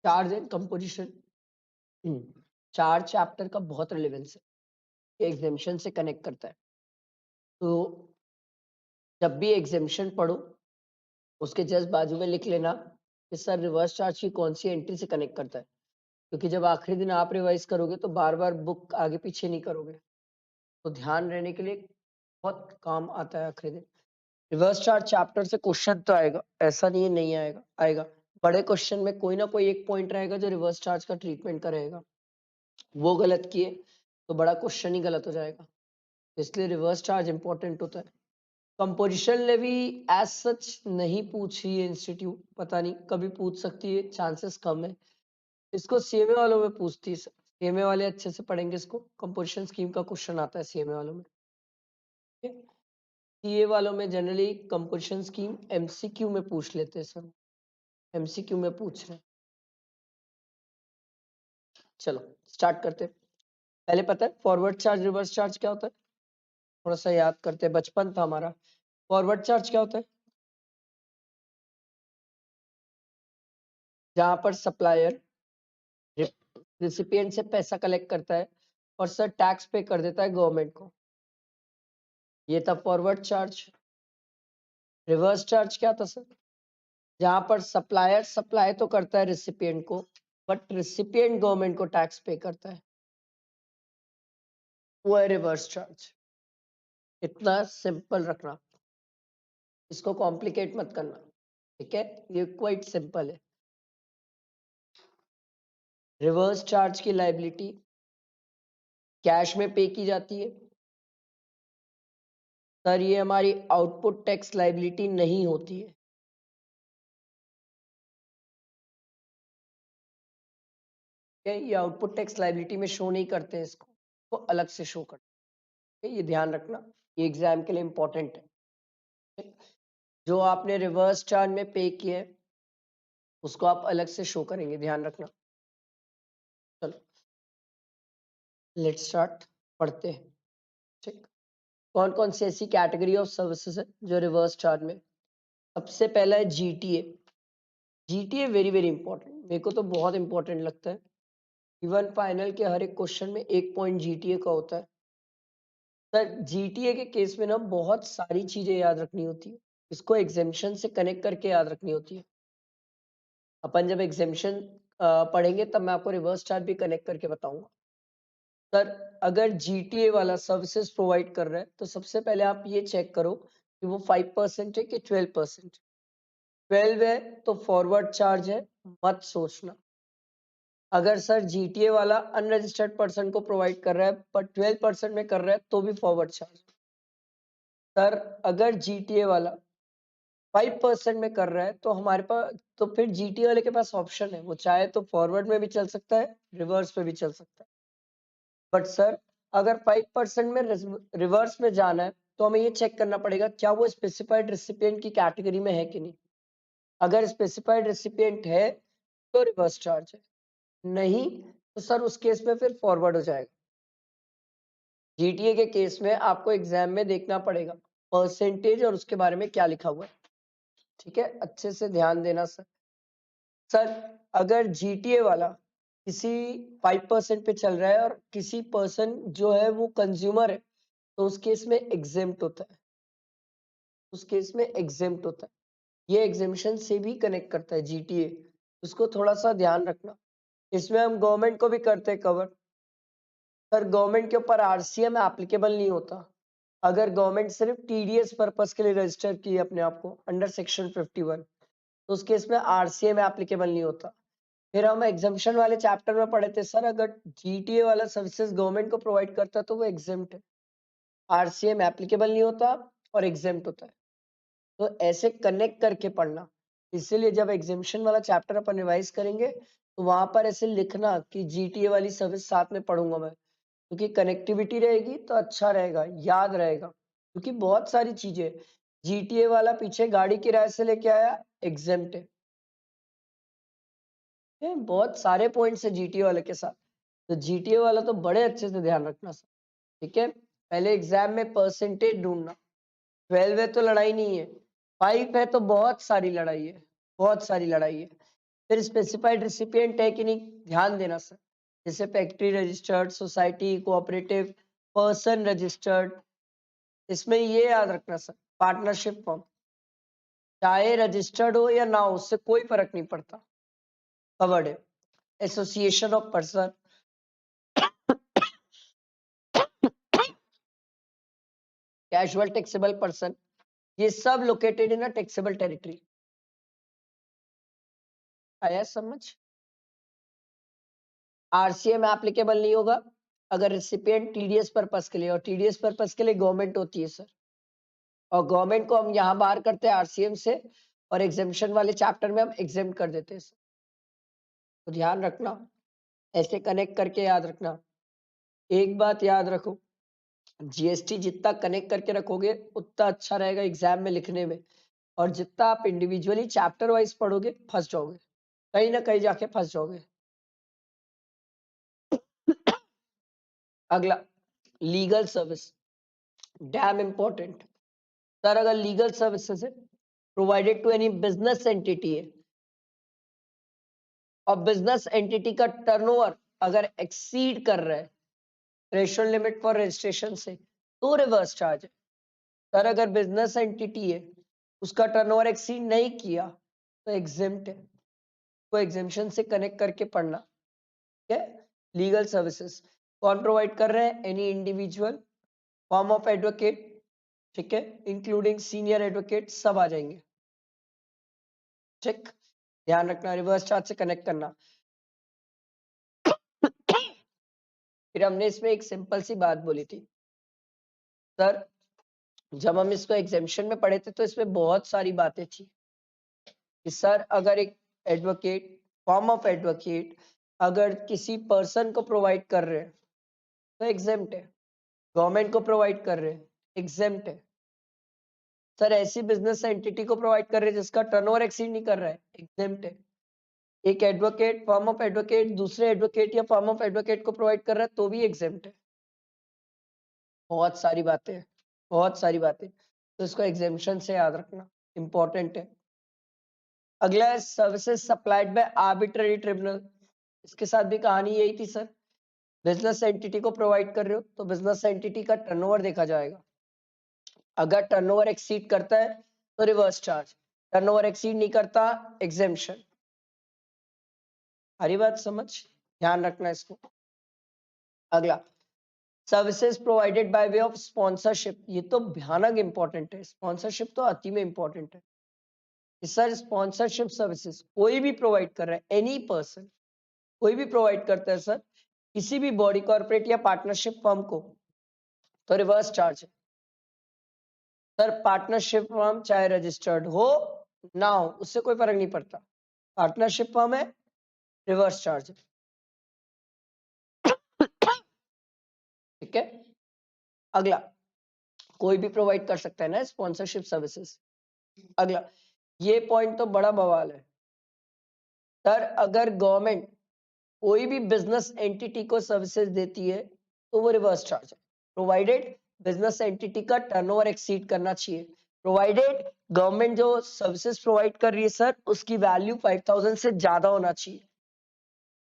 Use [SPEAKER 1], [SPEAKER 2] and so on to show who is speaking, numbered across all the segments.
[SPEAKER 1] Charge and composition, charge chapter का बहुत relevance है, एग्जामिशन से कनेक्ट करता है। तो जब भी एग्जामिशन पढ़ो उसके जस्ट बाजू में लिख लेना कि सर रिवर्स चार्ज की कौन सी एंट्री से कनेक्ट करता है, क्योंकि जब आखिरी दिन आप रिवाइज करोगे तो बार बार बुक आगे पीछे नहीं करोगे, तो ध्यान रहने के लिए बहुत काम आता है आखिरी दिन। रिवर्स चार्ज चैप्टर से क्वेश्चन तो आएगा, ऐसा नहीं है नहीं आएगा, आएगा। बड़े क्वेश्चन में कोई ना कोई एक पॉइंट रहेगा जो रिवर्स चार्ज का ट्रीटमेंट का रहेगा, वो गलत किए तो बड़ा क्वेश्चन ही गलत हो जाएगा, इसलिए रिवर्स चार्ज इंपॉर्टेंट होता है। कंपोजिशन लेवी एज सच नहीं पूछी है इंस्टीट्यूट, पता नहीं कभी पूछ सकती है, चांसेस कम है। इसको सीएमए वालों में पूछती है, सीएमए वाले अच्छे से पढ़ेंगे इसको, कंपोजिशन स्कीम का क्वेश्चन आता है सीएमए वालों में। सीए वालों में जनरली कंपोजिशन स्कीम एमसीक्यू में पूछ लेते हैं सर, एमसीक्यू में पूछ रहे हैं। चलो स्टार्ट करते हैं। पहले पता है फॉरवर्ड चार्ज रिवर्स चार्ज क्या होता है, थोड़ा सा याद करते हैं, बचपन था हमारा। फॉरवर्ड चार्ज क्या होता है, जहां पर सप्लायर रिसिपिएंट से पैसा कलेक्ट करता है और सर टैक्स पे कर देता है गवर्नमेंट को, ये था फॉरवर्ड चार्ज। रिवर्स चार्ज क्या था सर, जहां पर सप्लायर सप्लाई तो करता है रिसिपिएंट को, बट रिसिपिएंट गवर्नमेंट को टैक्स पे करता है, वो है रिवर्स चार्ज। इतना सिंपल रखना, इसको कॉम्प्लिकेट मत करना, ठीक है, ये क्वाइट सिंपल है। रिवर्स चार्ज की लायबिलिटी कैश में पे की जाती है सर, ये हमारी आउटपुट टैक्स लायबिलिटी नहीं होती है। ये आउटपुट टैक्स लायबिलिटी में शो नहीं करते हैं, इसको तो अलग से शो करते हैं, ये ध्यान रखना, ये एग्जाम के लिए इंपॉर्टेंट है। जो आपने रिवर्स चार्ज में पे किए उसको आप अलग से शो करेंगे, ध्यान रखना। चलो लेट्स स्टार्ट, पढ़ते हैं। ठीक, कौन कौन सी ऐसी कैटेगरी ऑफ सर्विसेज है जो रिवर्स चार्ज में, सबसे पहला है GTA. GTA very very important, मेरे को तो बहुत इंपॉर्टेंट लगता है। इवन फाइनल के हर एक क्वेश्चन में एक पॉइंट जीटीए का होता है। सर जीटीए के केस में ना बहुत सारी चीजें याद रखनी होती है, इसको एग्जामिशन से कनेक्ट करके याद रखनी होती है। अपन जब एग्जामिशन पढ़ेंगे तब मैं आपको रिवर्स चार्ज भी कनेक्ट करके बताऊंगा। सर अगर जीटीए वाला सर्विसेज प्रोवाइड कर रहा है तो सबसे पहले आप ये चेक करो कि वो 5% है कि 12%। 12 है तो फॉरवर्ड चार्ज है, मत सोचना। अगर सर जीटीए वाला अनरजिस्टर्ड पर्सन को प्रोवाइड कर रहा है पर 12% में कर रहा है तो भी फॉरवर्ड चार्ज। सर अगर जीटीए वाला 5% में कर रहा है तो हमारे पास, तो फिर जीटीए वाले के पास ऑप्शन है, वो चाहे तो फॉरवर्ड में भी चल सकता है, रिवर्स में भी चल सकता है। बट सर अगर 5% में रिवर्स में जाना है तो हमें ये चेक करना पड़ेगा क्या वो स्पेसिफाइड रेसिपिएंट की कैटेगरी में है कि नहीं। अगर स्पेसिफाइड रेसिपिएंट है तो रिवर्स चार्ज है, नहीं तो सर उस केस में फिर फॉरवर्ड हो जाएगा। जीटीए के केस में आपको एग्जाम में देखना पड़ेगा परसेंटेज और उसके बारे में क्या लिखा हुआ है, ठीक है, अच्छे से ध्यान देना सर। सर अगर जीटीए वाला किसी 5% पे चल रहा है और किसी पर्सन जो है वो कंज्यूमर है तो उस केस में एग्जेम्प्ट होता है, उस केस में एग्जेम्प्ट होता है। ये एग्जेम्पशन से भी कनेक्ट करता है जीटीए, उसको थोड़ा सा ध्यान रखना। इसमें हम गवर्नमेंट को भी करते हैं कवर। सर गवर्नमेंट के ऊपर आरसीएम एप्लीकेबल नहीं होता, अगर गवर्नमेंट सिर्फ टीडीएस पर्पस के लिए रजिस्टर की अपने आप को अंडर सेक्शन 51 तो उस केस में आरसीएम एप्लीकेबल नहीं होता। फिर हम एग्जाम्पशन वाले चैप्टर में पढ़े थे सर, अगर जीटीए वाला सर्विसेज गवर्नमेंट को प्रोवाइड करता है तो वो एग्जेम्प्ट है, आरसीएम एप्लीकेबल नहीं होता और एग्जेम्प्ट होता है। तो ऐसे कनेक्ट करके पढ़ना, इसीलिए जब एग्जाम्पशन वाला चैप्टर अपन रिवाइज करेंगे तो वहां पर ऐसे लिखना कि जीटीए वाली सर्विस साथ में पढ़ूंगा मैं, क्योंकि कनेक्टिविटी रहेगी तो अच्छा रहेगा, याद रहेगा। क्योंकि बहुत सारी चीजें, जीटीए वाला पीछे गाड़ी किराए से लेके आया एग्जेम्प्ट है, बहुत सारे पॉइंट्स है जीटीए वाले के साथ, तो जीटीए वाला तो बड़े अच्छे से ध्यान रखना सर, ठीक है। पहले एग्जाम में परसेंटेज ढूंढना, 12 है तो लड़ाई नहीं है, 5 है तो बहुत सारी लड़ाई है, बहुत सारी लड़ाई है। फिर स्पेसिफाइड रिसिपिएंट है कि नहीं, ध्यान देना सर, जैसे factory registered, society, cooperative, person registered, इसमें ये याद रखना सर, पार्टनरशिप फॉर्म चाहे रजिस्टर्ड हो या ना हो, उससे कोई फर्क नहीं पड़ता, कवर्ड है। Association of person, casual taxable person, ये सब located in a taxable territory. आया समझ? आरसीएम एप्लीकेबल नहीं होगा अगर रिसिपिएंट टीडीएस पर्पस के लिए, और टीडीएस पर्पस के लिए गवर्नमेंट होती है सर, और गवर्नमेंट को हम यहाँ बाहर करते हैं आरसीएम से, और एग्जेम्पशन वाले चैप्टर में हम एग्जेम कर देते हैं सर। तो ध्यान रखना, ऐसे कनेक्ट करके याद रखना। एक बात याद रखो, जीएसटी जितना कनेक्ट करके रखोगे उतना अच्छा रहेगा एग्जाम में लिखने में, और जितना आप इंडिविजुअली चैप्टर वाइज पढ़ोगे फंस जाओगे, कहीं ना कहीं जाके फंस जाओगे। अगला, legal service, damn important sir. अगर लीगल सर्विसेज है provided to any business entity है, और बिजनेस एंटिटी का टर्नओवर अगर एक्सीड कर रहा है थ्रेशोल्ड लिमिट फॉर रजिस्ट्रेशन से, तो रिवर्स चार्ज है सर। अगर बिजनेस एंटिटी है उसका टर्नओवर एक्सीड नहीं किया तो एग्जेम्प्ट है, को एग्जेम्पशन से कनेक्ट करके पढ़ना, ठीक है। लीगल सर्विसेज कौन प्रोवाइड कर रहे हैं, any individual, form of advocate, ठीक है, इंक्लूडिंग सीनियर एडवोकेट, सब आ जाएंगे, ठीक। ध्यान रखना, रिवर्स चार्ज से कनेक्ट करना। फिर हमने इसमें एक सिंपल सी बात बोली थी सर, जब हम इसको एग्जेम्पशन में पढ़े थे तो इसमें बहुत सारी बातें थी कि सर अगर एक एडवोकेट, फॉर्म ऑफ एडवोकेट अगर किसी पर्सन को प्रोवाइड कर रहे हैं तो एग्जेम्प्ट है, गवर्नमेंट को प्रोवाइड कर रहे हैं एग्जेम्प्ट है सर, ऐसी बिजनेस एंटिटी को प्रोवाइड कर रहे हैं जिसका टर्नओवर एक्सीड नहीं कर रहा है, एग्जेम्प्ट है। एक एडवोकेट, फॉर्म ऑफ एडवोकेट दूसरे एडवोकेट या फॉर्म ऑफ एडवोकेट को प्रोवाइड कर रहा है तो भी एग्जेम्प्ट है। बहुत सारी बातें हैं, बहुत सारी बातें, तो इसको एग्जेम्पशन से याद रखना, इंपॉर्टेंट है। अगला है services supplied bye arbitrary tribunal, इसके साथ भी कहानी यही थी सर, बिजनेस एंटिटी को प्रोवाइड कर रहे हो तो बिजनेस एंटिटी का टर्नओवर देखा जाएगा, अगर टर्नओवर एक्सीड करता है तो रिवर्स चार्ज, टर्नओवर एक्सीड नहीं करता एग्जेम्पशन। हरी बात समझ, ध्यान रखना इसको। अगला, services provided by way of sponsorship, ये तो भयानक इंपॉर्टेंट है, स्पॉन्सरशिप तो अति में इंपॉर्टेंट है। सर स्पॉन्सरशिप सर्विसेज कोई भी प्रोवाइड कर रहा है, एनी पर्सन कोई भी प्रोवाइड करता है सर किसी भी बॉडी, कॉर्पोरेट या पार्टनरशिप फर्म को, तो रिवर्स चार्ज है सर। पार्टनरशिप फर्म चाहे रजिस्टर्ड हो ना हो उससे कोई फर्क नहीं पड़ता, पार्टनरशिप फर्म है, रिवर्स चार्ज है, ठीक है। अगला, कोई भी प्रोवाइड कर सकता है ना स्पॉन्सरशिप सर्विसेज। अगला, ये पॉइंट तो बड़ा बवाल है सर, अगर गवर्नमेंट कोई भी बिजनेस एंटिटी को सर्विसेज देती है तो वो रिवर्स चार्ज है, प्रोवाइडेड बिजनेस एंटिटी का टर्नओवर एक्सीड करना चाहिए, प्रोवाइडेड गवर्नमेंट जो सर्विसेज प्रोवाइड कर रही है सर उसकी वैल्यू 5000 से ज्यादा होना चाहिए,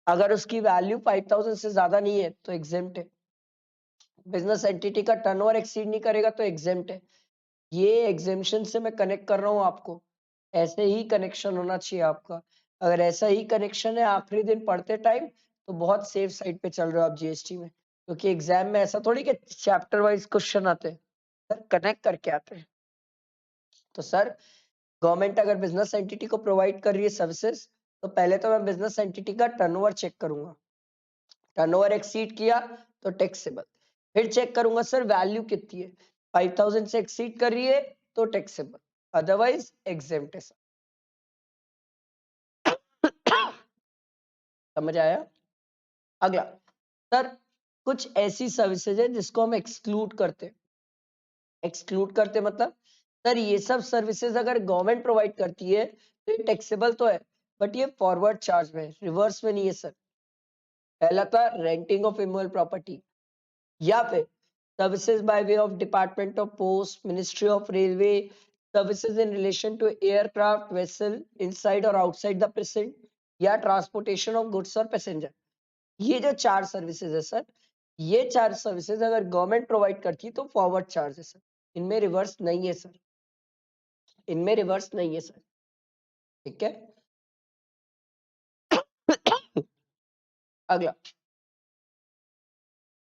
[SPEAKER 1] अगर उसकी वैल्यू 5000 से ज्यादा नहीं है तो एग्जेम्प्ट है, बिजनेस एंटिटी का टर्नओवर एक्सीड नहीं करेगा तो एग्जेम्प्ट है। ये एग्जेम्पशन से मैं कनेक्ट कर रहा हूँ आपको, ऐसे ही कनेक्शन होना चाहिए आपका, अगर ऐसा ही कनेक्शन है आखिरी दिन पढ़ते टाइम तो बहुत सेफ साइड पे चल रहे हो आप जीएसटी में, क्योंकि एग्जाम में ऐसा थोड़ी कि चैप्टर वाइज क्वेश्चन आते हैं सर, कनेक्ट करके आते हैं। तो सर गवर्नमेंट अगर बिजनेस एंटिटी को प्रोवाइड कर रही है सर्विसेज तो पहले तो मैं बिजनेस एंटिटी का टर्नओवर चेक करूंगा, टर्नओवर एक्सीड किया तो टैक्सेबल, फिर चेक करूंगा सर वैल्यू कितनी है, 5000 से एक्सीड कर रही है तो टैक्सेबल, अदरवाइज एग्जेम्प्ट है सर। समझ आया? अगला सर, कुछ ऐसी सर्विसेज है जिसको हम एक्सक्लूड करते हैं, एक्सक्लूड करते मतलब सर ये सब सर्विसेज अगर गवर्नमेंट प्रोवाइड करती है तो ये टैक्सेबल तो है, बट ये फॉरवर्ड चार्ज में, रिवर्स में नहीं है सर। पहला था रेंटिंग ऑफ इमूवेबल प्रॉपर्टी, या फिर services by way of department of post, ministry of railway, services in relation to aircraft vessel inside और आउटसाइड द प्रेजेंट, या ट्रांसपोर्टेशन ऑफ गुड्स और पैसेंजर। ये जो 4 सर्विसेज है सर, ये 4 सर्विसेज अगर गवर्नमेंट प्रोवाइड करती है तो फॉरवर्ड चार्ज है सर, इनमें रिवर्स नहीं है सर, इनमें रिवर्स नहीं है सर, ठीक है। अगला,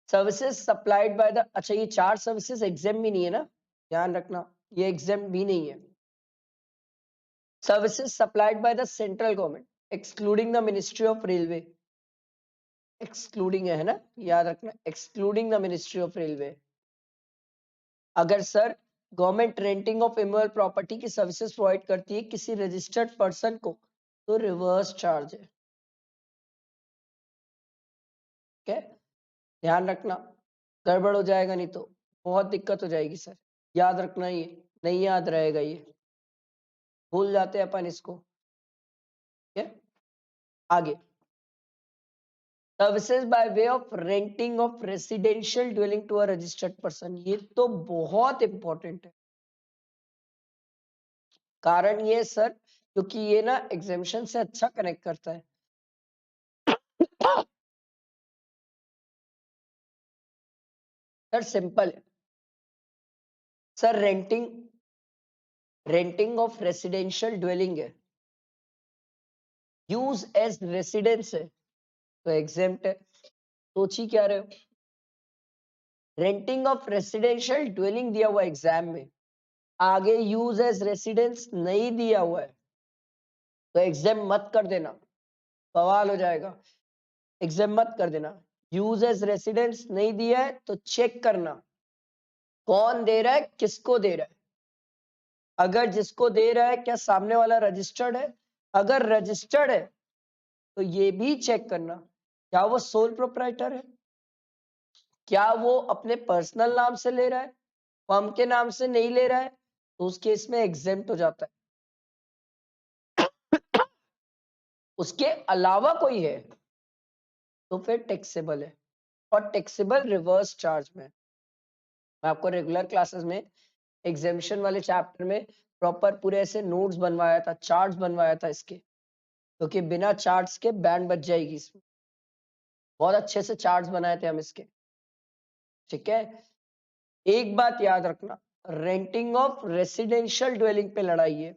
[SPEAKER 1] सर्विसेज सप्लाइड बाय द, अच्छा ये 4 सर्विसेज एग्जाम भी नहीं है ना, ध्यान रखना, ये एग्जाम भी नहीं है। Services supplied by the central government excluding the ministry of railway, excluding है ना, याद रखना, excluding the ministry of railway. अगर sir government renting of immovable property की सर्विसेज प्रोवाइड करती है किसी रजिस्टर्ड पर्सन को तो रिवर्स चार्ज है, ठीक है, ध्यान रखना, गड़बड़ हो जाएगा नहीं तो बहुत दिक्कत हो जाएगी सर, याद रखना, ये नहीं याद रहेगा, ये भूल जाते हैं अपन इसको, ठीक है। आगे, services by way of renting of residential dwelling to a registered person, ये तो बहुत इंपॉर्टेंट है, कारण ये सर क्योंकि ये ना एग्जामिनेशन से अच्छा कनेक्ट करता है। सर सिंपल है sir, renting of residential dwelling है, यूज एज रेसिडेंस है तो एग्जेम्प्ट है, सोची क्या रहे हो, रेंटिंग ऑफ रेसिडेंशियल ड्वेलिंग दिया हुआ एग्जाम में, आगे यूज एज रेसिडेंस नहीं दिया हुआ है तो एग्जाम मत कर देना, बवाल हो जाएगा, एग्जाम मत कर देना। यूज एज रेसिडेंस नहीं दिया है तो चेक करना कौन दे रहा है, किसको दे रहा है, अगर जिसको दे रहा है क्या सामने वाला रजिस्टर्ड है, अगर रजिस्टर्ड है तो ये भी चेक करना क्या वो सोल प्रोप्राइटर है, क्या वो अपने पर्सनल नाम से ले रहा है, फर्म के नाम से नहीं ले रहा है तो उस केस में एग्जेम्प्ट हो जाता है। उसके अलावा कोई है तो फिर टैक्सेबल है, और टैक्सेबल रिवर्स चार्ज में। मैं आपको रेगुलर क्लासेस में एग्जामिनेशन वाले चैप्टर में प्रॉपर पूरे ऐसे नोट्स बनवाया था, चार्ट्स बनवाया था इसके, क्योंकि बिना चार्ट्स के बैंड बच जाएगी इसमें, बहुत अच्छे से चार्ट्स बनाए थे हम इसके, ठीक है। एक बात याद रखना, रेंटिंग ऑफ रेसिडेंशियल ड्वेलिंग पे लड़ाई है,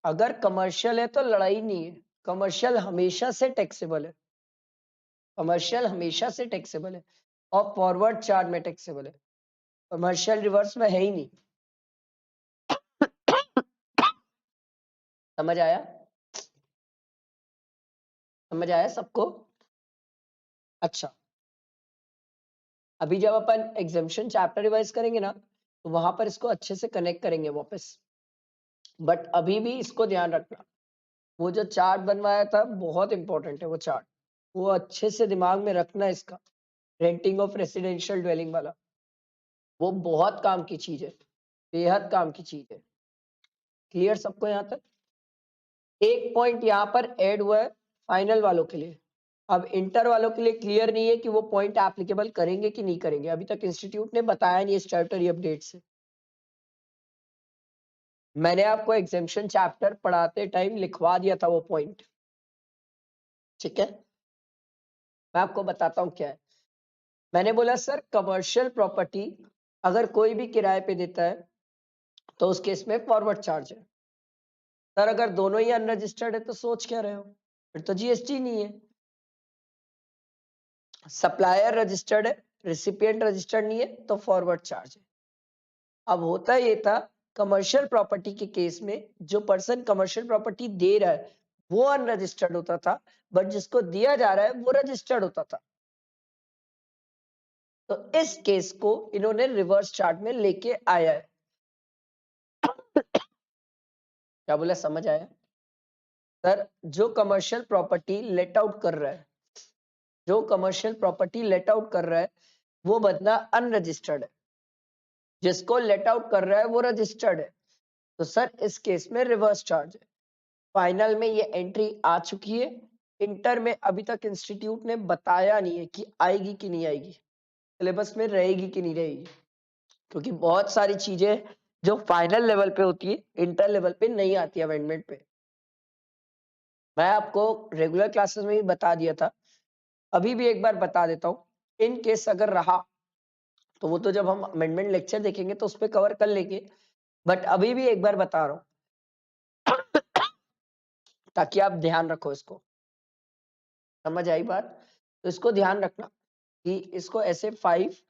[SPEAKER 1] अगर कमर्शियल है तो लड़ाई नहीं है, कमर्शियल हमेशा से टैक्सेबल है, कमर्शियल हमेशा से टैक्सेबल है, और फॉरवर्ड चार्ज में टैक्सेबल है, कमर्शियल रिवर्स में है ही नहीं। समझ आया, समझ आया सबको? अच्छा, अभी जब अपन एग्जामिनेशन चैप्टर रिवाइज करेंगे ना तो वहां पर इसको अच्छे से कनेक्ट करेंगे वापस, बट अभी भी इसको ध्यान रखना, वो जो चार्ट बनवाया था बहुत इंपॉर्टेंट है वो चार्ट, वो अच्छे से दिमाग में रखना इसका, रेंटिंग ऑफ रेसिडेंशियल ड्वेलिंग वाला, वो बहुत काम की चीज है, बेहद काम की चीज है। क्लियर सबको यहाँ तक? एक पॉइंट यहाँ पर ऐड हुआ है फाइनल वालों के लिए, अब इंटर वालों के लिए क्लियर नहीं है कि वो पॉइंट एप्लीकेबल करेंगे कि नहीं करेंगे, अभी तक इंस्टीट्यूट ने बताया नहीं स्टैट्यूटरी अपडेट से। मैंने आपको एग्जामिनेशन चैप्टर पढ़ाते टाइम लिखवा दिया था वो पॉइंट, ठीक है। मैं आपको बताता हूँ क्या है, मैंने बोला सर कमर्शियल प्रॉपर्टी अगर कोई भी किराए पे देता है तो उस केस में फॉरवर्ड चार्ज है, सर अगर दोनों ही अनरजिस्टर्ड है तो सोच क्या रहे हो, फिर तो जीएसटी नहीं है। सप्लायर रजिस्टर्ड है, रिसिपिएंट रजिस्टर्ड नहीं है तो फॉरवर्ड चार्ज है। अब होता ये था कमर्शियल प्रॉपर्टी के केस में जो पर्सन कमर्शियल प्रॉपर्टी दे रहा है वो अनरजिस्टर्ड होता था, बट जिसको दिया जा रहा है वो रजिस्टर्ड होता था, तो इस केस को इन्होंने रिवर्स चार्ट में लेके आया है। क्या बोला, समझ आया? सर जो कमर्शियल प्रॉपर्टी लेट आउट कर रहा है, जो कमर्शियल प्रॉपर्टी लेट आउट कर रहा है वो बंदा अनरजिस्टर्ड है, जिसको लेट आउट कर रहा है वो रजिस्टर्ड है, तो सर इस केस में रिवर्स चार्ज है। फाइनल में ये एंट्री आ चुकी है, इंटर में अभी तक इंस्टीट्यूट ने बताया नहीं है कि आएगी कि नहीं आएगी, सिलेबस में रहेगी कि नहीं रहेगी, क्योंकि बहुत सारी चीजें जो फाइनल लेवल पे होती है इंटर लेवल पे नहीं आती अमेंडमेंट पे। मैं आपको रेगुलर क्लासेस में भी बता दिया था, अभी भी एक बार बता देता हूँ, इन केस अगर रहा तो वो तो जब हम अमेंडमेंट लेक्चर देखेंगे तो उस पर कवर कर लेंगे, बट अभी भी एक बार बता रहा हूँ ताकि आप ध्यान रखो इसको। समझ आई बात? तो इसको ध्यान रखना कि इसको ऐसे 5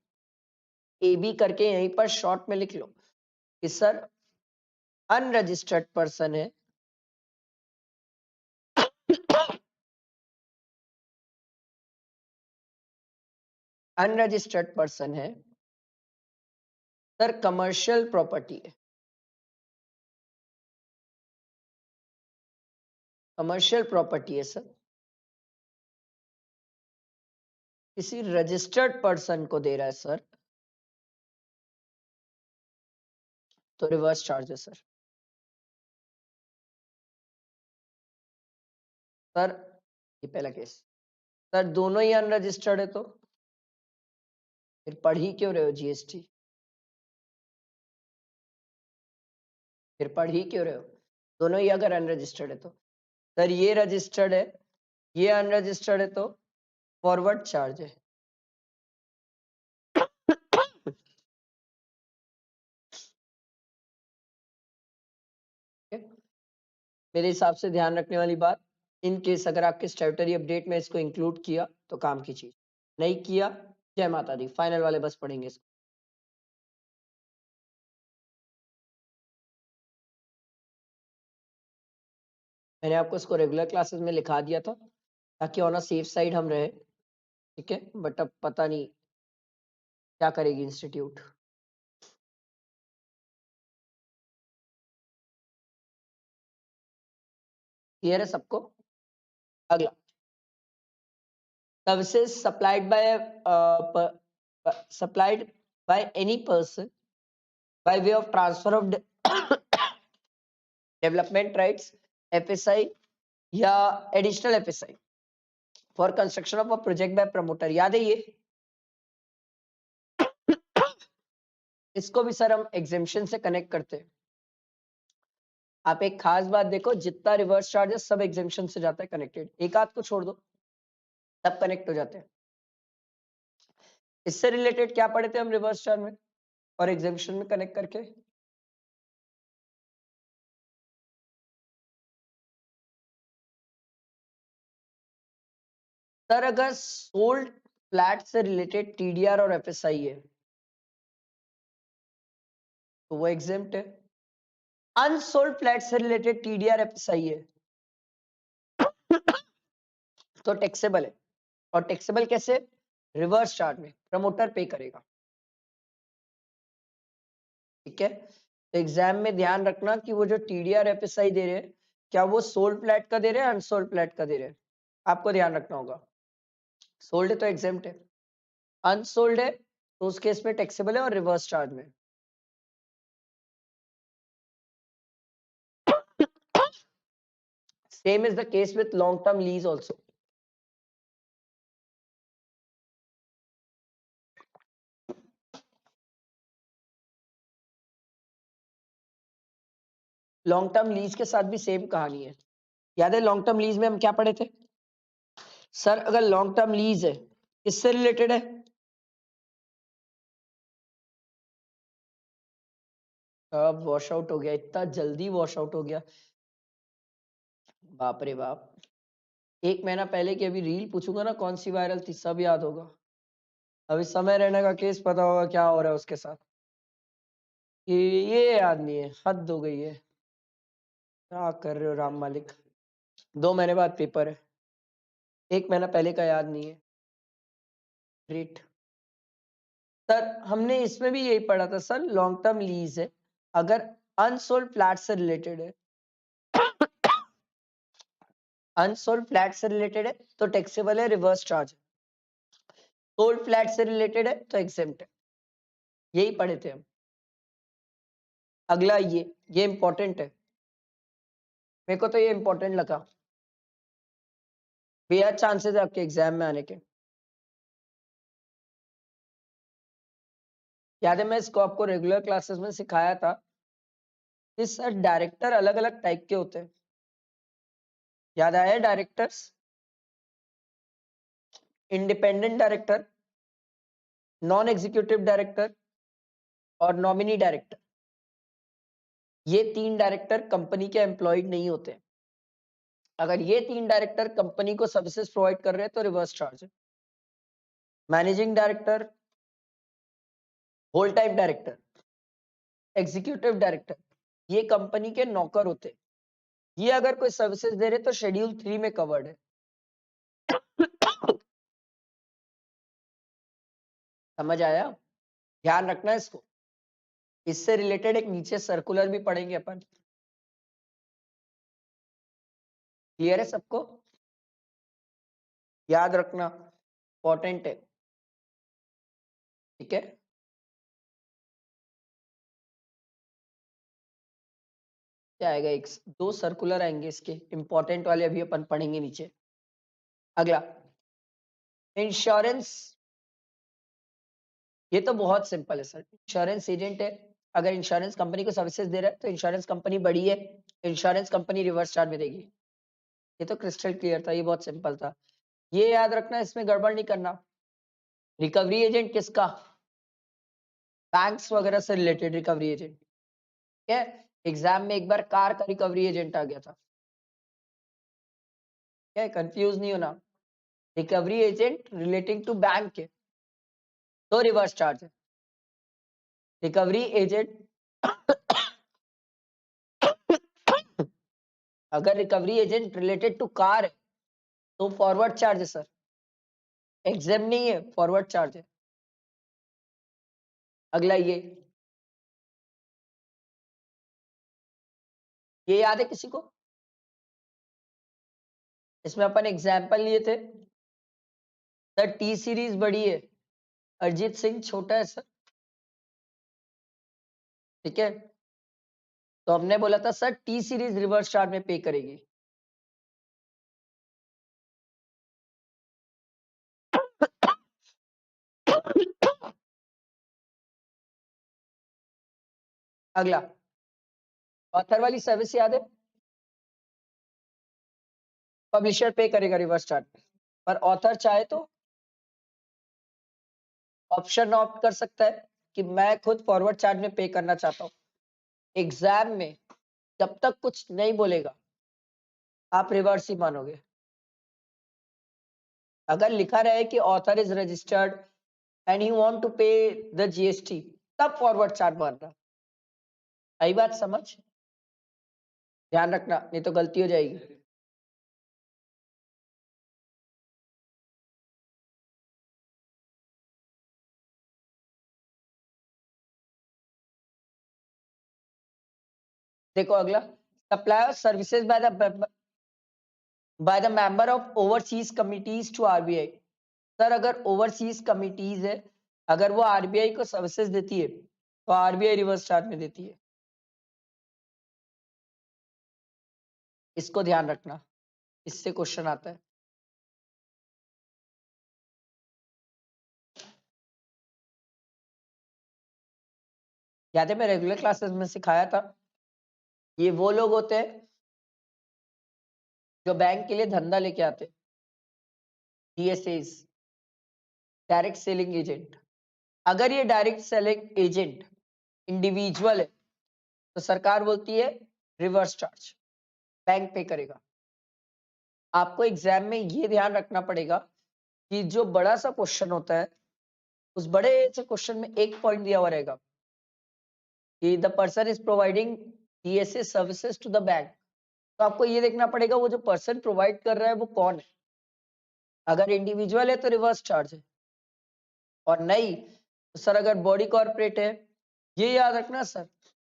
[SPEAKER 1] AB करके यहीं पर शॉर्ट में लिख लो कि सर अनरजिस्टर्ड पर्सन है अनरजिस्टर्ड पर्सन है सर, कमर्शियल प्रॉपर्टी है, कमर्शियल प्रॉपर्टी है सर, किसी रजिस्टर्ड पर्सन को दे रहा है सर, तो रिवर्स चार्ज है सर। सर ये पहला केस, सर दोनों ही अनरजिस्टर्ड है तो फिर पढ़ ही क्यों रहे हो जीएसटी? फिर पढ़ ही क्यों रहे हो? दोनों ही अगर अनरजिस्टर्ड है तो। सर ये रजिस्टर्ड है, ये अनरजिस्टर्ड है तो फॉरवर्ड चार्ज है। मेरे हिसाब से ध्यान रखने वाली बात, इन केस अगर आपके स्टैट्यूटरी अपडेट में इसको इंक्लूड किया तो काम की चीज, नहीं किया जय माता दी, फाइनल वाले बस पढ़ेंगे इसको। मैंने आपको इसको रेगुलर क्लासेस में लिखा दिया था ताकि ऑन अ सेफ साइड हम रहे, ठीक है, बट अब पता नहीं क्या करेगी इंस्टीट्यूट। क्लियर है सबको? अगला, services supplied by any person by way of transfer of development rights, FSI या additional FSI for construction of a project by promoter. याद है ये? इसको भी सर हम एग्जेम्पशन से कनेक्ट करते हैं। आप एक खास बात देखो, जितना रिवर्स चार्जेस सब एग्जेम्पशन से जाता है कनेक्टेड, एक आध को छोड़ दो सब कनेक्ट हो जाते हैं। इससे रिलेटेड क्या पढ़े थे हम रिवर्स चार्ज में और एग्जेम्पशन में कनेक्ट करके? सर अगर सोल्ड फ्लैट से रिलेटेड TDR और FSI है तो वो एग्जेम्प्ट है। अनसोल्ड फ्लैट से रिलेटेड TDR FSI है तो टैक्सेबल है। और टैक्सेबल कैसे? रिवर्स चार्ज में प्रमोटर पे करेगा, ठीक है। तो एग्जाम में ध्यान रखना कि वो जो TDR FSI दे रहे हैं, क्या वो सोल्ड फ्लैट का दे रहे हैं अनसोल्ड फ्लैट का दे रहे हैं, आपको ध्यान रखना होगा। सोल्ड है तो एग्जेम्प्ट है, अनसोल्ड है तो उस केस में टैक्सेबल है और रिवर्स चार्ज में। Same is the case with long term lease also. Long term lease के साथ भी सेम कहानी है। याद है लॉन्ग टर्म लीज में हम क्या पढ़े थे? सर अगर लॉन्ग टर्म लीज है किससे रिलेटेड है? अब वॉश आउट हो गया, इतना जल्दी वॉश आउट हो गया, बाप रे बाप। एक महीना पहले की अभी रील पूछूंगा ना कौन सी वायरल थी, सब याद होगा। अभी समय रहने का केस पता होगा क्या हो रहा है उसके साथ। ये याद नहीं है, हद हो गई है। क्या कर रहे हो राम मालिक? 2 महीने बाद पेपर है, 1 महीना पहले का याद नहीं है। ग्रेट। सर हमने इसमें भी यही पढ़ा था सर, लॉन्ग टर्म लीज है अगर अनसोल्ड फ्लैट से रिलेटेड है, अनसोल्ड फ्लैट से रिलेटेड है तो टैक्सेबल है, रिवर्स चार्ज है। सोल्ड फ्लैट से रिलेटेड है तो एग्जेम्प्ट है। यही पढ़े थे हम। अगला ये इंपॉर्टेंट है, मेरे को तो ये इंपॉर्टेंट लगा, बेहद चांसेस है आपके एग्जाम में आने के। याद है मैं इसको आपको रेगुलर क्लासेस में सिखाया था कि सर डायरेक्टर अलग अलग टाइप के होते हैं। याद आया? Directors, independent director, non executive director और नॉमिनी डायरेक्टर। ये 3 डायरेक्टर कंपनी के एम्प्लॉयड नहीं होते। अगर ये 3 डायरेक्टर कंपनी को सर्विसेज प्रोवाइड कर रहे हैं तो रिवर्स चार्ज है। Managing director, whole time director, executive director, ये कंपनी के नौकर होते हैं। ये अगर कोई सर्विसेज दे रहे तो शेड्यूल 3 में कवर्ड है। समझ आया? ध्यान रखना इसको। इससे रिलेटेड एक नीचे सर्कुलर भी पढ़ेंगे अपन। क्लियर है सबको? याद रखना, इंपॉर्टेंट है। ठीक है, क्या आएगा? एक 2 सर्कुलर आएंगे इसके इंपॉर्टेंट वाले, अभी अपन पढ़ेंगे नीचे। अगला इंश्योरेंस, ये तो बहुत सिंपल है सर। इंश्योरेंस एजेंट है, अगर इंश्योरेंस कंपनी को सर्विसेज दे रहा है तो इंश्योरेंस कंपनी बड़ी है, इंश्योरेंस कंपनी रिवर्स चार्ज में देगी। ये तो क्रिस्टल क्लियर था, ये बहुत सिंपल था। ये याद रखना, इसमें गड़बड़ नहीं करना। रिकवरी एजेंट किसका? बैंक्स वगैरह से रिलेटेड रिकवरी एजेंट। ठीक है, एग्जाम में एक बार कार का रिकवरी एजेंट आ गया था। ठीक है, कंफ्यूज नहीं होना। Recovery agent relating to bank है तो रिवर्स चार्ज है। रिकवरी एजेंट अगर recovery agent related to car है तो फॉरवर्ड चार्ज है सर, एग्जाम नहीं है, फॉरवर्ड चार्ज है। अगला ये याद है किसी को? इसमें अपन एग्जाम्पल लिए थे सर, टी सीरीज बड़ी है, अरिजीत सिंह छोटा है सर। ठीक है, तो हमने बोला था sir T series reverse charge में पे करेगी। अगला ऑथर वाली सर्विस याद है? पब्लिशर पे करेगा रिवर्स चार्ज, पर ऑथर चाहे तो ऑप्शन ऑप्ट कर सकता है कि मैं खुद फॉरवर्ड चार्ज में पे करना चाहता हूँ। एग्जाम में जब तक कुछ नहीं बोलेगा आप रिवर्स ही मानोगे। अगर लिखा रहे कि author is registered and he want to pay the GST, तब फॉरवर्ड चार्ज मानना। आई बात समझ? ध्यान रखना, नहीं तो गलती हो जाएगी। देखो अगला, supply of services by the member of overseas committees to RBI. Sir अगर ओवरसीज कमिटीज है, अगर वो आरबीआई को सर्विसेज देती है तो आरबीआई रिवर्स चार्ज में देती है। इसको ध्यान रखना, इससे क्वेश्चन आता है। याद है मैं रेगुलर क्लासेस में सिखाया था, ये वो लोग होते हैं जो बैंक के लिए धंधा लेके आते, डीएसएस, डायरेक्ट सेलिंग एजेंट। अगर ये डायरेक्ट सेलिंग एजेंट इंडिविजुअल है तो सरकार बोलती है रिवर्स चार्ज, बैंक पे करेगा। आपको एग्जाम में ये ध्यान रखना पड़ेगा कि जो बड़ा सा क्वेश्चन होता है उस बड़े से क्वेश्चन में एक पॉइंट दिया हुआ रहेगा कि the person is providing DSA services to the bank. तो आपको ये देखना पड़ेगा वो जो पर्सन प्रोवाइड कर रहा है वो कौन है। अगर इंडिविजुअल है तो रिवर्स चार्ज है, और नहीं तो सर अगर बॉडी कॉर्पोरेट है, ये याद रखना सर,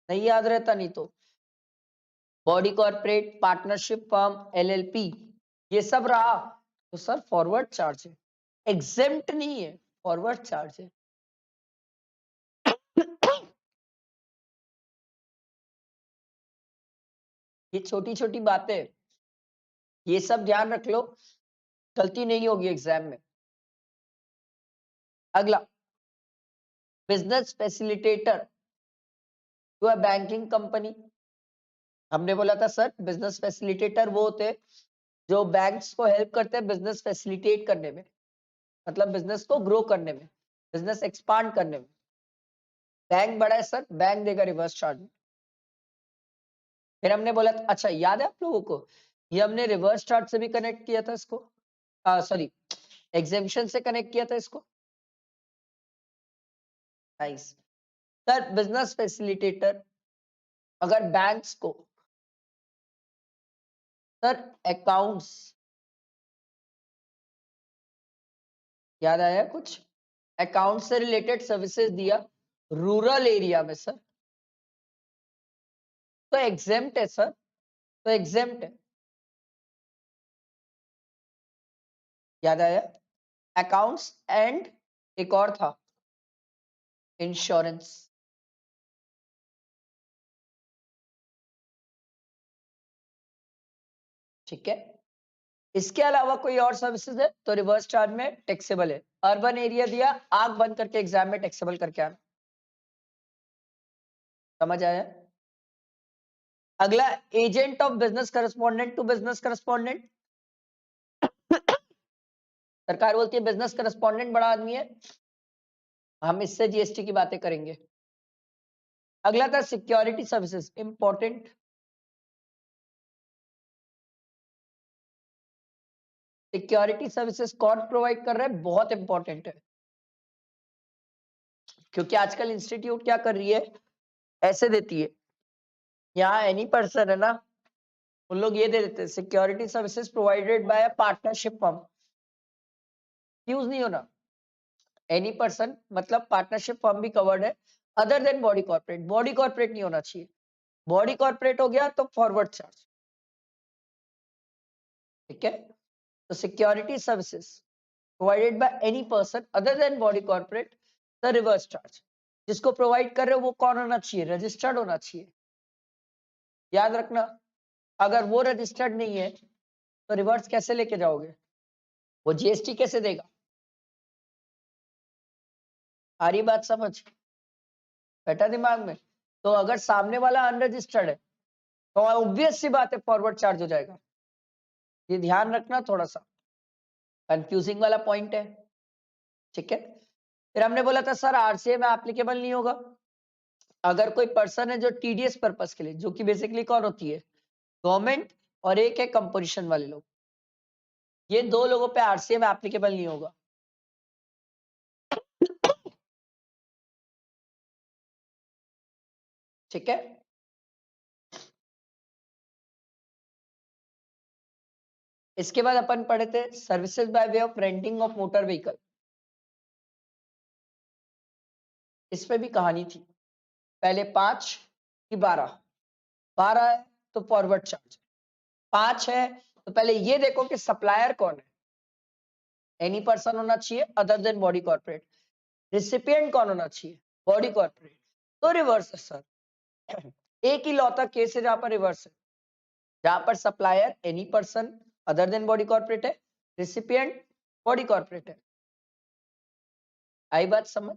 [SPEAKER 1] नहीं याद रहता नहीं तो body corporate, partnership firm, LLP, ये सब रहा तो सर फॉरवर्ड चार्ज है, एग्जेम्प्ट नहीं है, फॉरवर्ड चार्ज है। ये छोटी छोटी बातें, ये सब ध्यान रख लो, गलती नहीं होगी एग्जाम में। अगला, business facilitator to a banking company. हमने बोला था सर बिजनेस फैसिलिटेटर वो होते जो बैंक्स को हेल्प करते हैं बिजनेस फैसिलिटेट करने में, मतलब बिजनेस को ग्रो करने में, बिजनेस एक्सपांड करने में। बैंक बड़ा है सर, बैंक देगा रिवर्स चार्ज में। फिर हमने बोला अच्छा याद है आप लोगों को, ये हमने रिवर्स चार्ज से भी कनेक्ट किया था इसको, सॉरी एग्जेम्पशन से कनेक्ट किया था इसको। नाइस सर, बिजनेस फैसिलिटेटर अगर बैंक्स को सर अकाउंट्स, याद आया कुछ, अकाउंट से रिलेटेड सर्विसेज दिया रूरल एरिया में सर, तो एग्जेम्प्ट है सर, तो एग्जेम्प्ट है। याद आया, अकाउंट्स एंड एक और था इंश्योरेंस। ठीक है, इसके अलावा कोई और सर्विसेज है तो रिवर्स चार्ज में टैक्सेबल है। अर्बन एरिया दिया, आंख बंद करके एग्जाम में टैक्सेबल करके आना। समझ आया? अगला agent of business correspondent to business correspondent. सरकार बोलती है बिजनेस करस्पॉन्डेंट बड़ा आदमी है, हम इससे जीएसटी की बातें करेंगे। अगला था security services, important. Security services कौन प्रोवाइड कर रहा है, बहुत इंपॉर्टेंट है, क्योंकि आजकल इंस्टीट्यूट क्या कर रही है, ऐसे देती है, यहाँ एनी पर्सन है ना, उन लोग ये दे देते हैं security services provided by partnership firm. Use नहीं होना, एनी पर्सन मतलब पार्टनरशिप फर्म भी कवर्ड है, other than body corporate. Body corporate नहीं होना चाहिए, बॉडी कॉर्पोरेट हो गया तो फॉरवर्ड चार्ज। ठीक है, तो security services provided by any person other than body corporate, the reverse charge. जिसको प्रोवाइड कर रहे हो वो कौन होना चाहिए, रजिस्टर्ड होना चाहिए। याद रखना, अगर वो रजिस्टर्ड नहीं है तो रिवर्स कैसे लेके जाओगे, वो जीएसटी कैसे देगा। आ रही बात समझ, बैठा दिमाग में? तो अगर सामने वाला अनरजिस्टर्ड है तो ऑब्वियस सी बात है फॉरवर्ड चार्ज हो जाएगा। ये ध्यान रखना, थोड़ा सा कंफ्यूजिंग वाला पॉइंट है। ठीक है, फिर हमने बोला था सर आरसीए में एप्लीकेबल नहीं होगा अगर कोई पर्सन है जो टीडीएस पर्पस के लिए, जो कि बेसिकली कौन होती है, गवर्नमेंट, और एक है कंपोजिशन वाले लोग, ये दो लोगों पे आरसीए में एप्लीकेबल नहीं होगा। ठीक है, इसके बाद अपन पढ़े थे services by way of renting of motor vehicle. इस पे भी कहानी थी, पहले 5 की 12, 12 है तो फॉरवर्ड चार्ज, 5 है तो पहले ये देखो कि सप्लायर कौन है, एनी पर्सन होना चाहिए other than body corporate. Recipient कौन होना चाहिए, बॉडी कॉर्पोरेट। तो रिवर्स है सर, एक ही लौता केस है जहां पर रिवर्स है, जहां पर supplier any person other than body corporate है, रिसिपिएंट बॉडी कॉर्पोरेट है। आई बात समझ?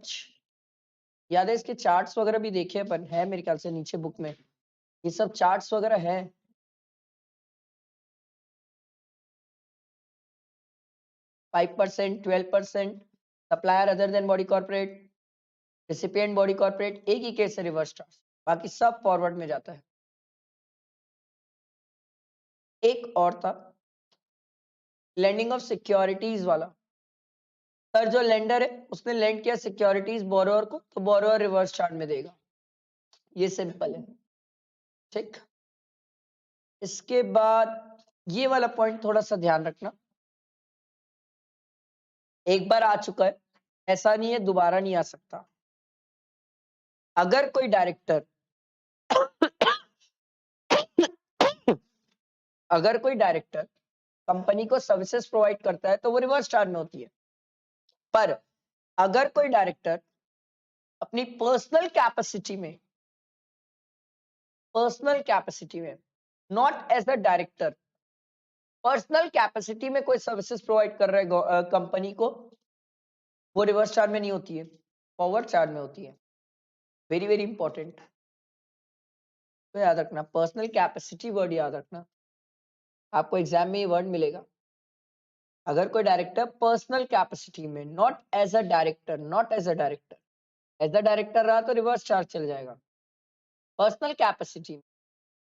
[SPEAKER 1] याद है इसके चार्ट्स वगैरह भी देखे अपन, है मेरे ख्याल से नीचे बुक में, ये सब चार्ट्स वगैरह है। 5%, 12%, supplier other than body corporate, recipient body corporate, एक ही केस है रिवर्स चार्ज, बाकी सब फॉरवर्ड में जाता है। एक और था लैंडिंग ऑफ सिक्योरिटीज वाला, सर जो लेंडर है उसने लेंड किया सिक्योरिटीज बोरोअर को, तो बोरोअर रिवर्स चार्ज में देगा, ये सिंपल है। ठीक, इसके बाद ये वाला पॉइंट थोड़ा सा ध्यान रखना, एक बार आ चुका है, ऐसा नहीं है दोबारा नहीं आ सकता। अगर कोई डायरेक्टर अगर कोई डायरेक्टर कंपनी को सर्विसेज प्रोवाइड करता है तो वो रिवर्स चार्ज में होती है, पर अगर कोई डायरेक्टर अपनी पर्सनल कैपेसिटी में not as a director, personal capacity में कोई सर्विसेज प्रोवाइड कर रहे कंपनी को, वो रिवर्स चार्ज में नहीं होती है, फॉरवर्ड चार्ज में होती है। वेरी वेरी इंपॉर्टेंट, तो याद रखना पर्सनल कैपेसिटी वर्ड याद रखना। आपको एग्जाम में ये वर्ड मिलेगा। अगर कोई डायरेक्टर पर्सनल कैपेसिटी में, not as a director, not as a director, as a director रहा तो रिवर्स चार्ज चल जाएगा। Personal capacity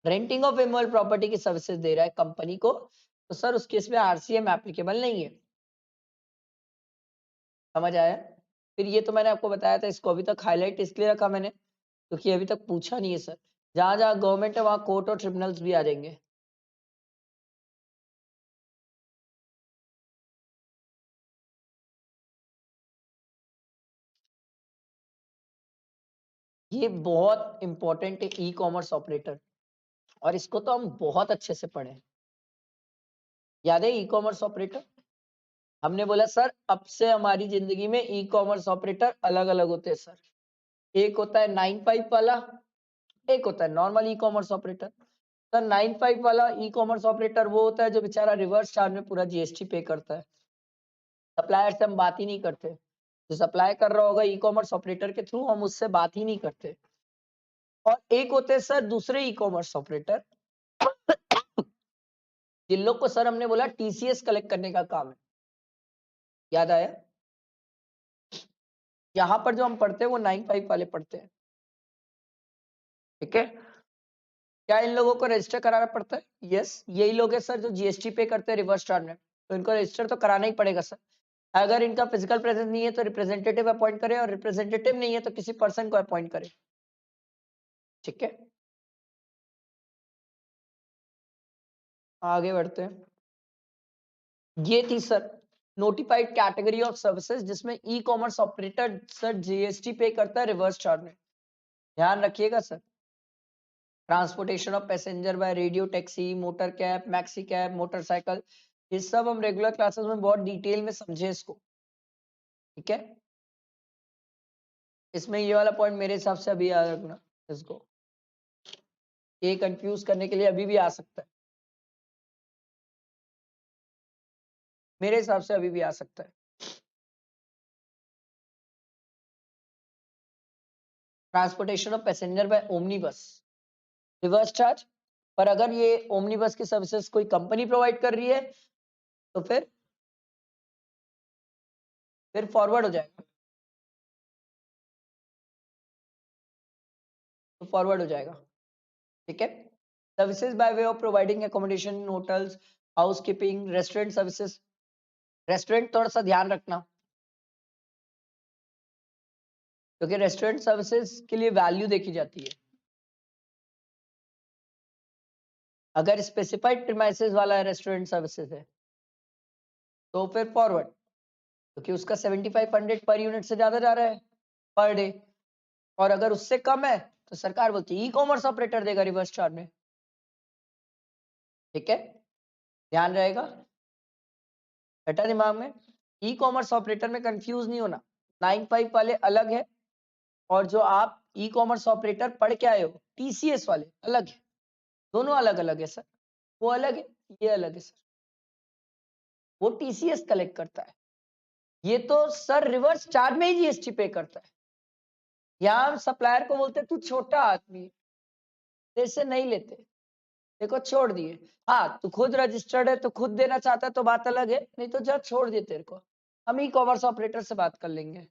[SPEAKER 1] renting of immovable property की सर्विसेज दे रहा है कंपनी को, तो सर उस केस में आरसीएम एप्लीकेबल नहीं है। समझ आया? फिर ये तो मैंने आपको बताया था, इसको अभी तक हाईलाइट इसलिए रखा मैंने क्योंकि अभी तक पूछा नहीं है सर। जहां जहां गवर्नमेंट है वहां कोर्ट और ट्रिब्यूनल्स भी आ जाएंगे। ये बहुत इंपॉर्टेंट है ई कॉमर्स ऑपरेटर, और इसको तो हम बहुत अच्छे से पढ़े। याद है ई कॉमर्स ऑपरेटर? हमने बोला सर अब से हमारी जिंदगी में ई कॉमर्स ऑपरेटर अलग अलग होते हैं सर। एक होता है 9 5 वाला, एक होता है नॉर्मल ई कॉमर्स ऑपरेटर। सर 9 5 वाला ई कॉमर्स ऑपरेटर वो होता है जो बेचारा रिवर्स चार्ज में पूरा जीएसटी पे करता है। सप्लायर से हम बात ही नहीं करते, जो सप्लाई कर रहा होगा ई कॉमर्स ऑपरेटर के थ्रू, हम उससे बात ही नहीं करते। और एक होते हैं सर दूसरे ई कॉमर्स ऑपरेटर, जिन लोग को सर हमने बोला टीसीएस कलेक्ट करने का काम है। याद आया? यहाँ पर जो हम पढ़ते हैं वो 9 5 वाले पढ़ते हैं। ठीक है, क्या इन लोगों को रजिस्टर कराना पड़ता है? यस, यही लोग है सर जो जीएसटी पे करते हैं रिवर्स चार्ज में, तो इनको रजिस्टर तो कराना ही पड़ेगा सर। अगर इनका फिजिकल प्रेजेंस नहीं है तो रिप्रेजेंटेटिव अपॉइंट करें, और रिप्रेजेंटेटिव नहीं है तो किसी पर्सन को अपॉइंट करें। ठीक है, आगे बढ़ते हैं। ये थी sir notified category of services जिसमें e commerce operator sir GST pay करता है रिवर्स चार्ज में। ध्यान रखिएगा sir. Transportation of passenger by radio taxi, motor cab, maxi cab, motorcycle, ये सब हम रेगुलर क्लासेस में बहुत डिटेल में समझे इसको। ठीक है, इसमें ये वाला पॉइंट मेरे हिसाब से अभी याद रखना इसको, ये कंफ्यूज करने के लिए अभी भी आ सकता है, मेरे हिसाब से अभी भी आ सकता है। Transportation of passenger by omni bus, reverse charge. पर अगर ये ओमनी बस की सर्विसेज कोई कंपनी प्रोवाइड कर रही है तो फिर फॉरवर्ड हो जाएगा, तो फॉरवर्ड हो जाएगा। ठीक है, services by way of providing accommodation, hotels, house keeping, restaurant services. Restaurant थोड़ा सा ध्यान रखना, क्योंकि रेस्टोरेंट सर्विसेज के लिए वैल्यू देखी जाती है। अगर स्पेसिफाइड प्रीमाइसेस वाला रेस्टोरेंट सर्विसेज है तो फिर फॉरवर्ड, क्योंकि उसका 7500 पर यूनिट से ज्यादा जा रहा है पर डे, और अगर उससे कम है तो सरकार बोलती है ई कॉमर्स ऑपरेटर देगा रिवर्स चार्ज में। ठीक है, ध्यान रहेगा बेटा दिमाग में। ई कॉमर्स ऑपरेटर में कंफ्यूज नहीं होना, 9 5 वाले अलग है, और जो आप ई कॉमर्स ऑपरेटर पढ़ के आए हो टीसीएस वाले अलग है। दोनों अलग अलग है सर, वो अलग है, ये अलग है सर। वो टीसीएस कलेक्ट करता है, ये तो सर रिवर्स चार्ज में ही जीएसटी पे करता है। यहाँ हम सप्लायर को बोलते तू छोटा आदमी है, तेरे से नहीं लेते, देखो छोड़ दिए। हाँ, तू खुद रजिस्टर्ड है तो खुद देना चाहता है तो बात अलग है, नहीं तो जा छोड़ दिए तेरे को, हम ई कॉमर्स ऑपरेटर से बात कर लेंगे।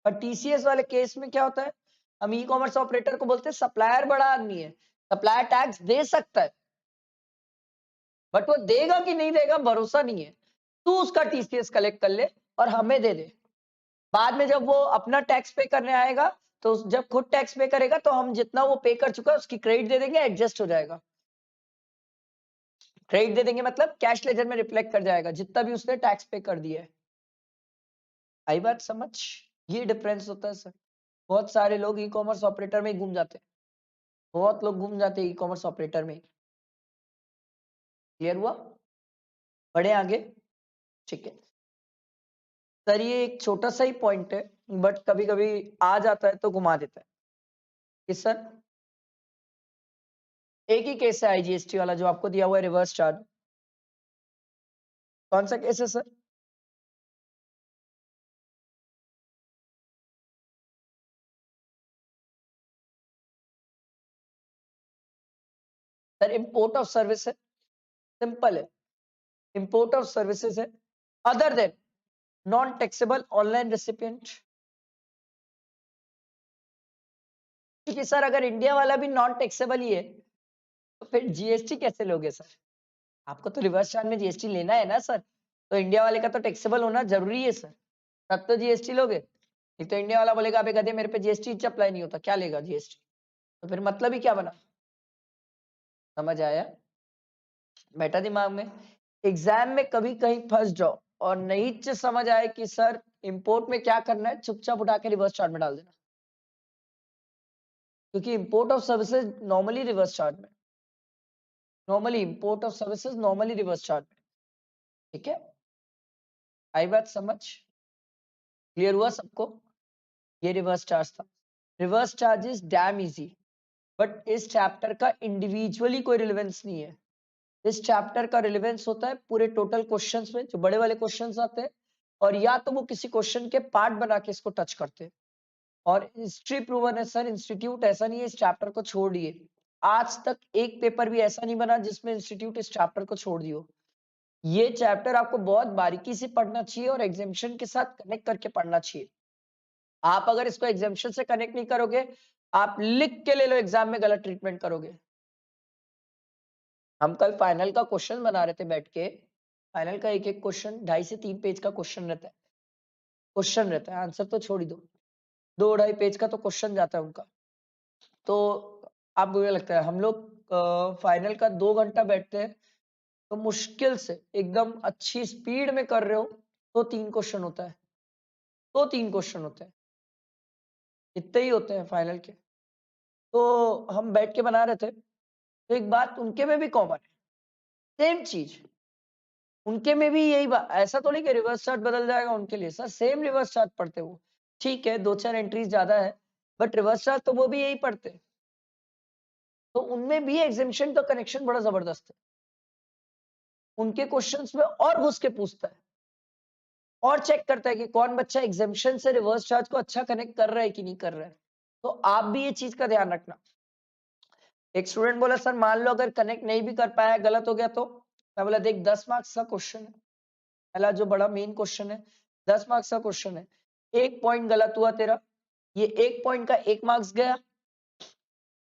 [SPEAKER 1] पर टीसीएस वाले केस में क्या होता है, हम ई कॉमर्स ऑपरेटर को बोलते हैं सप्लायर बड़ा आदमी है, सप्लायर टैक्स दे सकता है, बट वो देगा कि नहीं देगा भरोसा नहीं है। तू उसका टीसीएस कलेक्ट कर ले और हमें दे दे, बाद में जब वो अपना टैक्स पे करने आएगा तो जब खुद टैक्स पे करेगा तो हम जितना वो पे कर चुका है उसकी क्रेडिट दे देंगे, एडजस्ट हो जाएगा। क्रेडिट दे देंगे मतलब कैश लेजर में रिफ्लेक्ट कर जाएगा जितना भी उसने टैक्स पे कर दिया है। आई बात समझ? ये डिफरेंस होता है सर। बहुत सारे लोग ई कॉमर्स ऑपरेटर में ही घूम जाते हैं, बहुत लोग घूम जाते हैं ई कॉमर्स ऑपरेटर में। क्लियर हुआ? बढ़े आगे। ठीक है सर, ये एक छोटा सा ही पॉइंट है बट कभी कभी आ जाता है तो घुमा देता है कि सर एक ही केस है आईजीएसटी वाला जो आपको दिया हुआ है रिवर्स चार्ज। कौन सा केस है sir? Sir import of service है, सिंपल है, इंपोर्ट ऑफ सर्विसेज है other than non taxable online recipient. क्योंकि सर अगर इंडिया वाला भी नॉन टैक्सेबल ही है तो फिर जीएसटी कैसे लोगे सर? आपको तो रिवर्स चार्ज में जीएसटी लेना है ना सर, तो इंडिया वाले का तो टैक्सेबल होना जरूरी है सर, तब तो जीएसटी लोगे। नहीं तो इंडिया वाला बोलेगा अबे गधे मेरे पे जीएसटी अप्लाई नहीं होता, क्या लेगा जीएसटी? तो फिर मतलब ही क्या बना? समझ आया? बैठा दिमाग में? एग्जाम में कभी कहीं फंस जाओ और नहीं समझ आए कि सर इंपोर्ट में क्या करना है, चुपचाप उठा के रिवर्स चार्ट में डाल देना, क्योंकि import of services normally reverse chart में, normally import of services normally reverse chart में। ठीक है, आई बात समझ? क्लियर हुआ सबको? ये रिवर्स चार्ज था। Reverse charge is damn easy, but इस चैप्टर का इंडिविजुअली कोई रिलेवेंस नहीं है। इस चैप्टर का रिलेवेंस होता है पूरे टोटल क्वेश्चंस में, जो बड़े वाले क्वेश्चंस आते हैं, और या तो वो किसी क्वेश्चन के पार्ट बना के इसको टच करते हैं। और हिस्ट्री प्रूवन है सर, इंस्टीट्यूट ऐसा नहीं है इस चैप्टर को छोड़ दिए। आज तक एक पेपर भी ऐसा नहीं बना जिसमें इंस्टीट्यूट इस चैप्टर को छोड़ दियो। ये चैप्टर आपको बहुत बारीकी से पढ़ना चाहिए और एग्जामिनेशन के साथ कनेक्ट करके पढ़ना चाहिए। आप अगर इसको एग्जामिनेशन से कनेक्ट नहीं करोगे, आप लिख के ले लो एग्जाम में गलत ट्रीटमेंट करोगे। हम कल फाइनल का क्वेश्चन बना रहे थे बैठ के, फाइनल का एक एक क्वेश्चन 2.5 से 3 पेज का क्वेश्चन रहता है, क्वेश्चन रहता है, आंसर तो छोड़ ही दो, 2-2.5 पेज का तो क्वेश्चन जाता है उनका। तो आप मुझे लगता है हम लोग फाइनल का 2 घंटा बैठते हैं, तो मुश्किल से एकदम अच्छी स्पीड में कर रहे हो तो 3 क्वेश्चन होता है, तो 3 क्वेश्चन होते हैं, इतने ही होते हैं फाइनल के। तो हम बैठ के बना रहे थे, तो एक बात उनके में भी कॉमन है, सेम चीज उनके में भी यही बात, ऐसा थोड़ी कि रिवर्स चार्ट बदल जाएगा उनके लिए, सर सेम रिवर्स चार्ट पढ़ते वो, ठीक है 2-4 एंट्रीज ज्यादा है, बट रिवर्स चार्ट तो वो भी यही पढ़ते हैं। तो उनमें भी एग्जामिनेशन का कनेक्शन बड़ा जबरदस्त है, उनके क्वेश्चंस में और घुस के पूछता है और चेक करता है कि कौन बच्चा एग्जामिनेशन से रिवर्स चार्ज को अच्छा कनेक्ट कर रहा है कि नहीं कर रहा है। तो आप भी ये चीज का ध्यान रखना। एक स्टूडेंट बोला सर मान लो अगर कनेक्ट नहीं भी कर पाया, गलत हो गया, तो मैं बोला देख 10 मार्क्स का क्वेश्चन है, पहला जो बड़ा मेन क्वेश्चन है 10 मार्क्स का क्वेश्चन है, एक पॉइंट गलत हुआ तेरा, ये एक पॉइंट का 1 मार्क्स गया,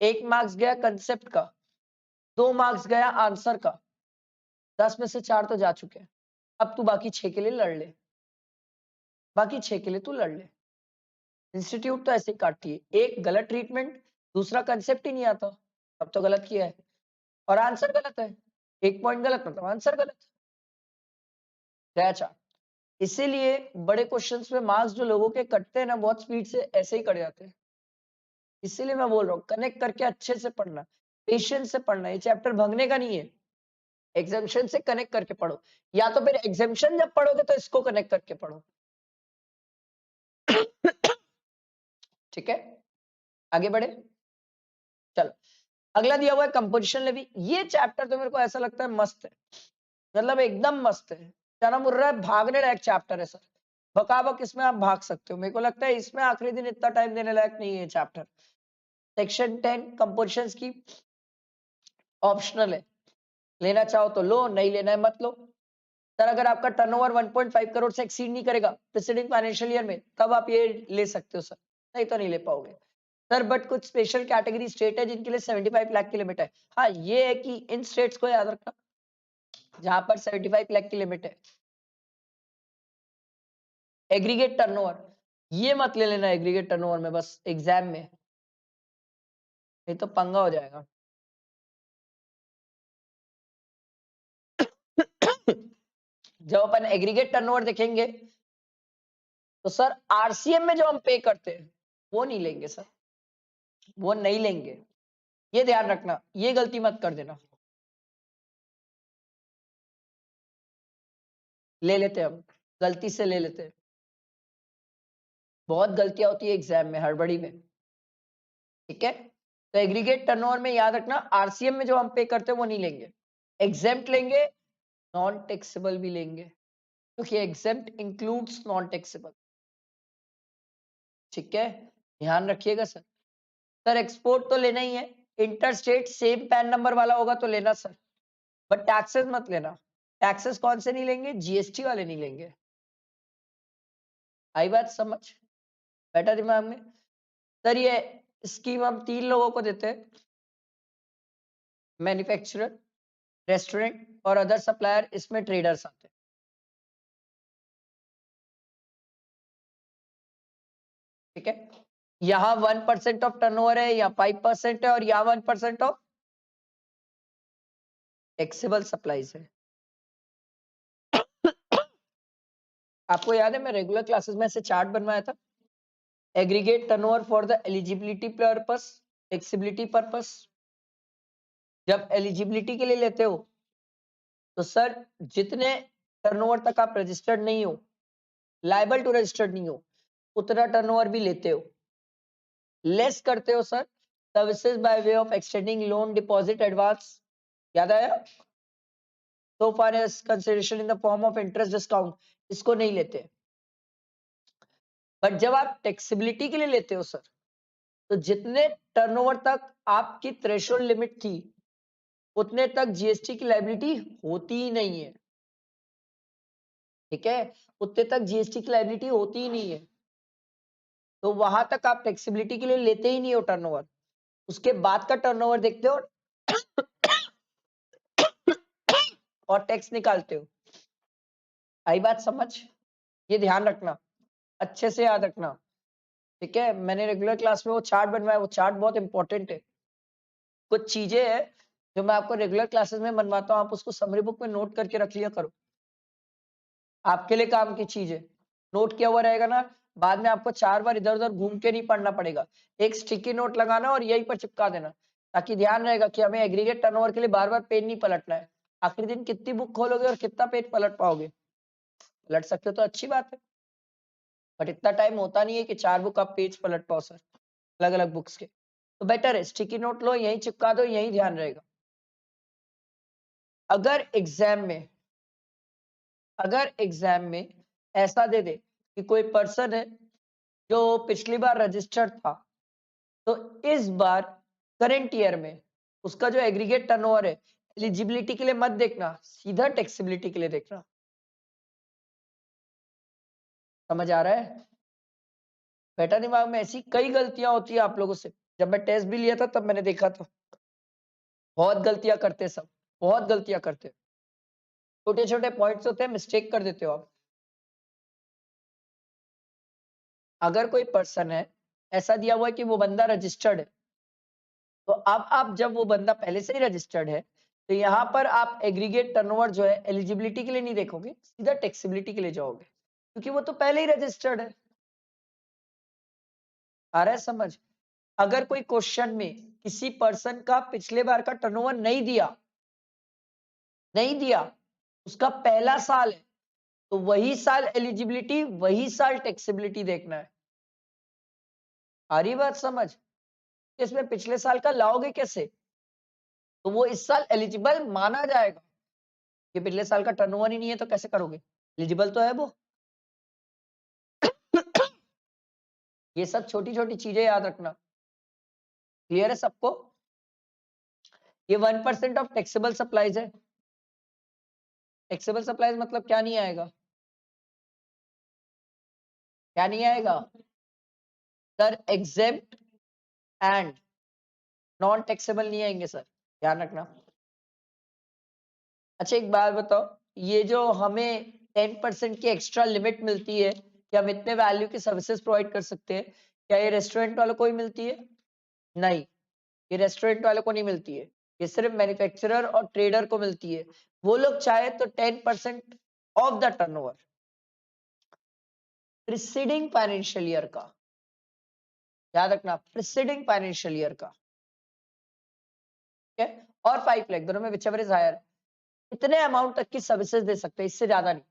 [SPEAKER 1] 1 मार्क्स गया कंसेप्ट का, 2 मार्क्स गया आंसर का, 10 में से 4 तो जा चुके हैं। अब तू बाकी 6 के लिए लड़ ले, बाकी 6 के लिए तू लड़ ले। इंस्टीट्यूट तो ऐसे ही काटती है, एक गलत ट्रीटमेंट, दूसरा कंसेप्ट ही नहीं आता, अब तो गलत किया है, और आंसर गलत है, एक पॉइंट गलत मतलब आंसर गलत, गया चार। इसीलिए बड़े क्वेश्चंस में मार्क्स जो लोगों के कटते हैं ना, बहुत स्पीड से ऐसे ही कट जाते हैं। इसीलिए मैं बोल रहा हूँ कनेक्ट करके अच्छे से पढ़ना, पेशेंस से पढ़ना, ये चैप्टर भगने का नहीं है, एग्जामिनेशन से कनेक्ट करके पढ़ो, या तो फिर एग्जामिनेशन जब पढ़ोगे तो इसको कनेक्ट करके पढ़ो। ठीक है, आगे बढ़े, चलो अगला दिया हुआ है कंपोजिशन लेवी। ये चैप्टर तो मेरे को ऐसा लगता है मस्त है, मतलब एकदम मस्त है, चना मुर्रा है, भागने लायक चैप्टर है सर, बकाबक इसमें आप भाग सकते हो। मेरे को लगता है इसमें आखिरी दिन इतना टाइम देने लायक नहीं है चैप्टर। सेक्शन 10 कंपोजिशन की ऑप्शनल है, लेना चाहो तो लो, नहीं लेना है मत लो। सर अगर आपका टर्नओवर 1.5 करोड़ से एक्सीड नहीं करेगा प्रीसीडिंग फाइनेंशियल ईयर में, तब आप ये ले सकते हो सर, नहीं तो नहीं ले पाओगे सर। बट कुछ स्पेशल कैटेगरी स्टेट है जिनके लिए 75 लाख की लिमिट है। हाँ ये है कि इन स्टेट्स को याद रखना जहां पर 75 लाख की लिमिट है। एग्रीगेट टर्नओवर ये मत ले लेना एग्रीगेट टर्नओवर में बस एग्जाम में, नहीं तो पंगा हो जाएगा। जब अपन एग्रीगेट टर्नओवर देखेंगे तो सर आरसीएम में जो हम पे करते हैं वो नहीं लेंगे सर, वो नहीं लेंगे, ये ध्यान रखना, ये गलती मत कर देना। ले लेते हम, गलती से ले लेते हैं, बहुत गलतियां होती है एग्जाम में हड़बड़ी में। ठीक है, तो एग्रीगेट टर्नओवर में याद रखना आरसीएम में जो हम पे करते हैं वो नहीं लेंगे, एग्जेम्प्ट लेंगे, नॉन टैक्सेबल भी लेंगे, क्योंकि एग्जेम्प्ट इंक्लूड्स नॉन टैक्सेबल। ठीक है, ध्यान रखिएगा सर। सर एक्सपोर्ट तो लेना ही है, inter state same pan number वाला होगा तो लेना सर, बट टैक्सेस मत लेना। टैक्सेस कौन से नहीं लेंगे? जीएसटी वाले नहीं लेंगे। आई बात समझ? बैठा दिमाग में? सर ये स्कीम हम 3 लोगों को देते हैं, मैन्युफैक्चरर, रेस्टोरेंट और अदर सप्लायर, इसमें ट्रेडर्स आते हैं। ठीक है, यहाँ 1% ऑफ टर्नओवर है, या 5% है, और यहाँ 1% ऑफ टैक्सेबल सप्लाईज है। आपको याद है मैं रेगुलर क्लासेस में ऐसे चार्ट बनवाया था, aggregate turnover for the eligibility purpose, taxability purpose. जब एलिजिबिलिटी के लिए लेते हो तो सर जितने टर्नओवर तक आप रजिस्टर्ड नहीं हो, लायबल टू रजिस्टर्ड नहीं हो, उतना टर्नओवर भी लेते हो। लेस करते हो sir services by way of extending loan, deposit, advance. याद आया? तो finance consideration in the form of interest discount, इसको नहीं लेते। बट जब आप टैक्सेबिलिटी के लिए लेते हो सर, तो जितने टर्नओवर तक आपकी थ्रेशोल्ड लिमिट थी, उतने तक जीएसटी की लायबिलिटी होती ही नहीं है। ठीक है, उतने तक जीएसटी की लायबिलिटी होती ही नहीं है, तो वहां तक आप टैक्सेबिलिटी के लिए लेते ही नहीं हो टर्नओवर। उसके बाद का टर्नओवर देखते हो और टैक्स निकालते हो। आई बात समझ? ये ध्यान रखना, अच्छे से याद रखना। ठीक है, मैंने रेगुलर क्लास में वो चार्ट बनवाया, वो चार्ट बहुत इंपॉर्टेंट है। कुछ चीजें हैं जो मैं आपको रेगुलर क्लासेस में बनवाता हूँ, आप उसको समरी बुक में नोट करके रख लिया करो, आपके लिए काम की चीज है। नोट किया हुआ रहेगा ना, बाद में आपको 4 बार इधर उधर घूम के नहीं पढ़ना पड़ेगा। एक स्टिकी नोट लगाना और यहीं पर चिपका देना, ताकि ध्यान रहेगा कि हमें एग्रीगेट टर्नओवर के लिए बार बार पेज नहीं पलटना है। आखिरी दिन कितनी बुक खोलोगे और कितना पेज पलट पाओगे? पलट सकते हो तो अच्छी बात है, बट इतना टाइम होता नहीं है कि 4 बुक आप पेज पलट पाओ सर, अलग अलग बुक्स के। तो बेटर है स्टिकी नोट लो, यहीं चिपका दो, यहीं ध्यान रहेगा। अगर एग्जाम में ऐसा दे दे कि कोई पर्सन है जो पिछली बार रजिस्टर्ड था, तो इस बार करंट ईयर में उसका जो एग्रीगेट टर्नओवर है, एलिजिबिलिटी के लिए मत देखना, सीधा टैक्सेबिलिटी के लिए देखना। समझ आ रहा है? बेटा दिमाग में ऐसी कई गलतियां होती है आप लोगों से, जब मैं टेस्ट भी लिया था तब मैंने देखा था, बहुत गलतियां करते सब, बहुत गलतियां करते। छोटे छोटे पॉइंट्स होते हैं, मिस्टेक कर देते हो आप। अगर कोई पर्सन है, ऐसा दिया हुआ है कि वो बंदा रजिस्टर्ड है, तो अब आप जब वो बंदा पहले से ही रजिस्टर्ड है, तो यहाँ पर आप एग्रीगेट टर्नओवर जो है एलिजिबिलिटी के लिए नहीं देखोगे, सीधा टैक्सेबिलिटी के लिए जाओगे, क्योंकि वो तो पहले ही रजिस्टर्ड है। आ रहा है समझ? अगर कोई क्वेश्चन में किसी पर्सन का पिछले बार का टर्नओवर नहीं दिया, उसका पहला साल है, तो वही साल एलिजिबिलिटी, वही साल टैक्सेबिलिटी देखना है। आ रही बात समझ? इसमें पिछले साल का लाओगे कैसे? तो वो इस साल एलिजिबल माना जाएगा, कि पिछले साल का टर्नओवर ही नहीं है तो कैसे करोगे? एलिजिबल तो है वो। ये सब छोटी छोटी चीजें याद रखना। क्लियर है सबको? ये 1% ऑफ टैक्सेबल सप्लाईज है। टैक्सेबल सप्लाईज मतलब क्या नहीं आएगा? क्या नहीं आएगा sir? Exempt and non taxable नहीं आएंगे सर, ध्यान रखना। अच्छा एक बात बताओ, ये जो हमें 10% की एक्स्ट्रा लिमिट मिलती है कि हम इतने वैल्यू की सर्विसेज प्रोवाइड कर सकते हैं, क्या ये रेस्टोरेंट वालों को ही मिलती है? नहीं, ये रेस्टोरेंट वालों को नहीं मिलती है, ये सिर्फ मैन्युफैक्चरर और ट्रेडर को मिलती है। वो लोग चाहे तो 10% of the turnover preceding financial year का, याद रखना, प्रीसीडिंग फाइनेंशियल ईयर का, ठीक है, और 5 लाख दोनों में विचेवर इज हायर, इतने अमाउंट तक की सर्विसेज दे सकते हैं, इससे ज्यादा नहीं।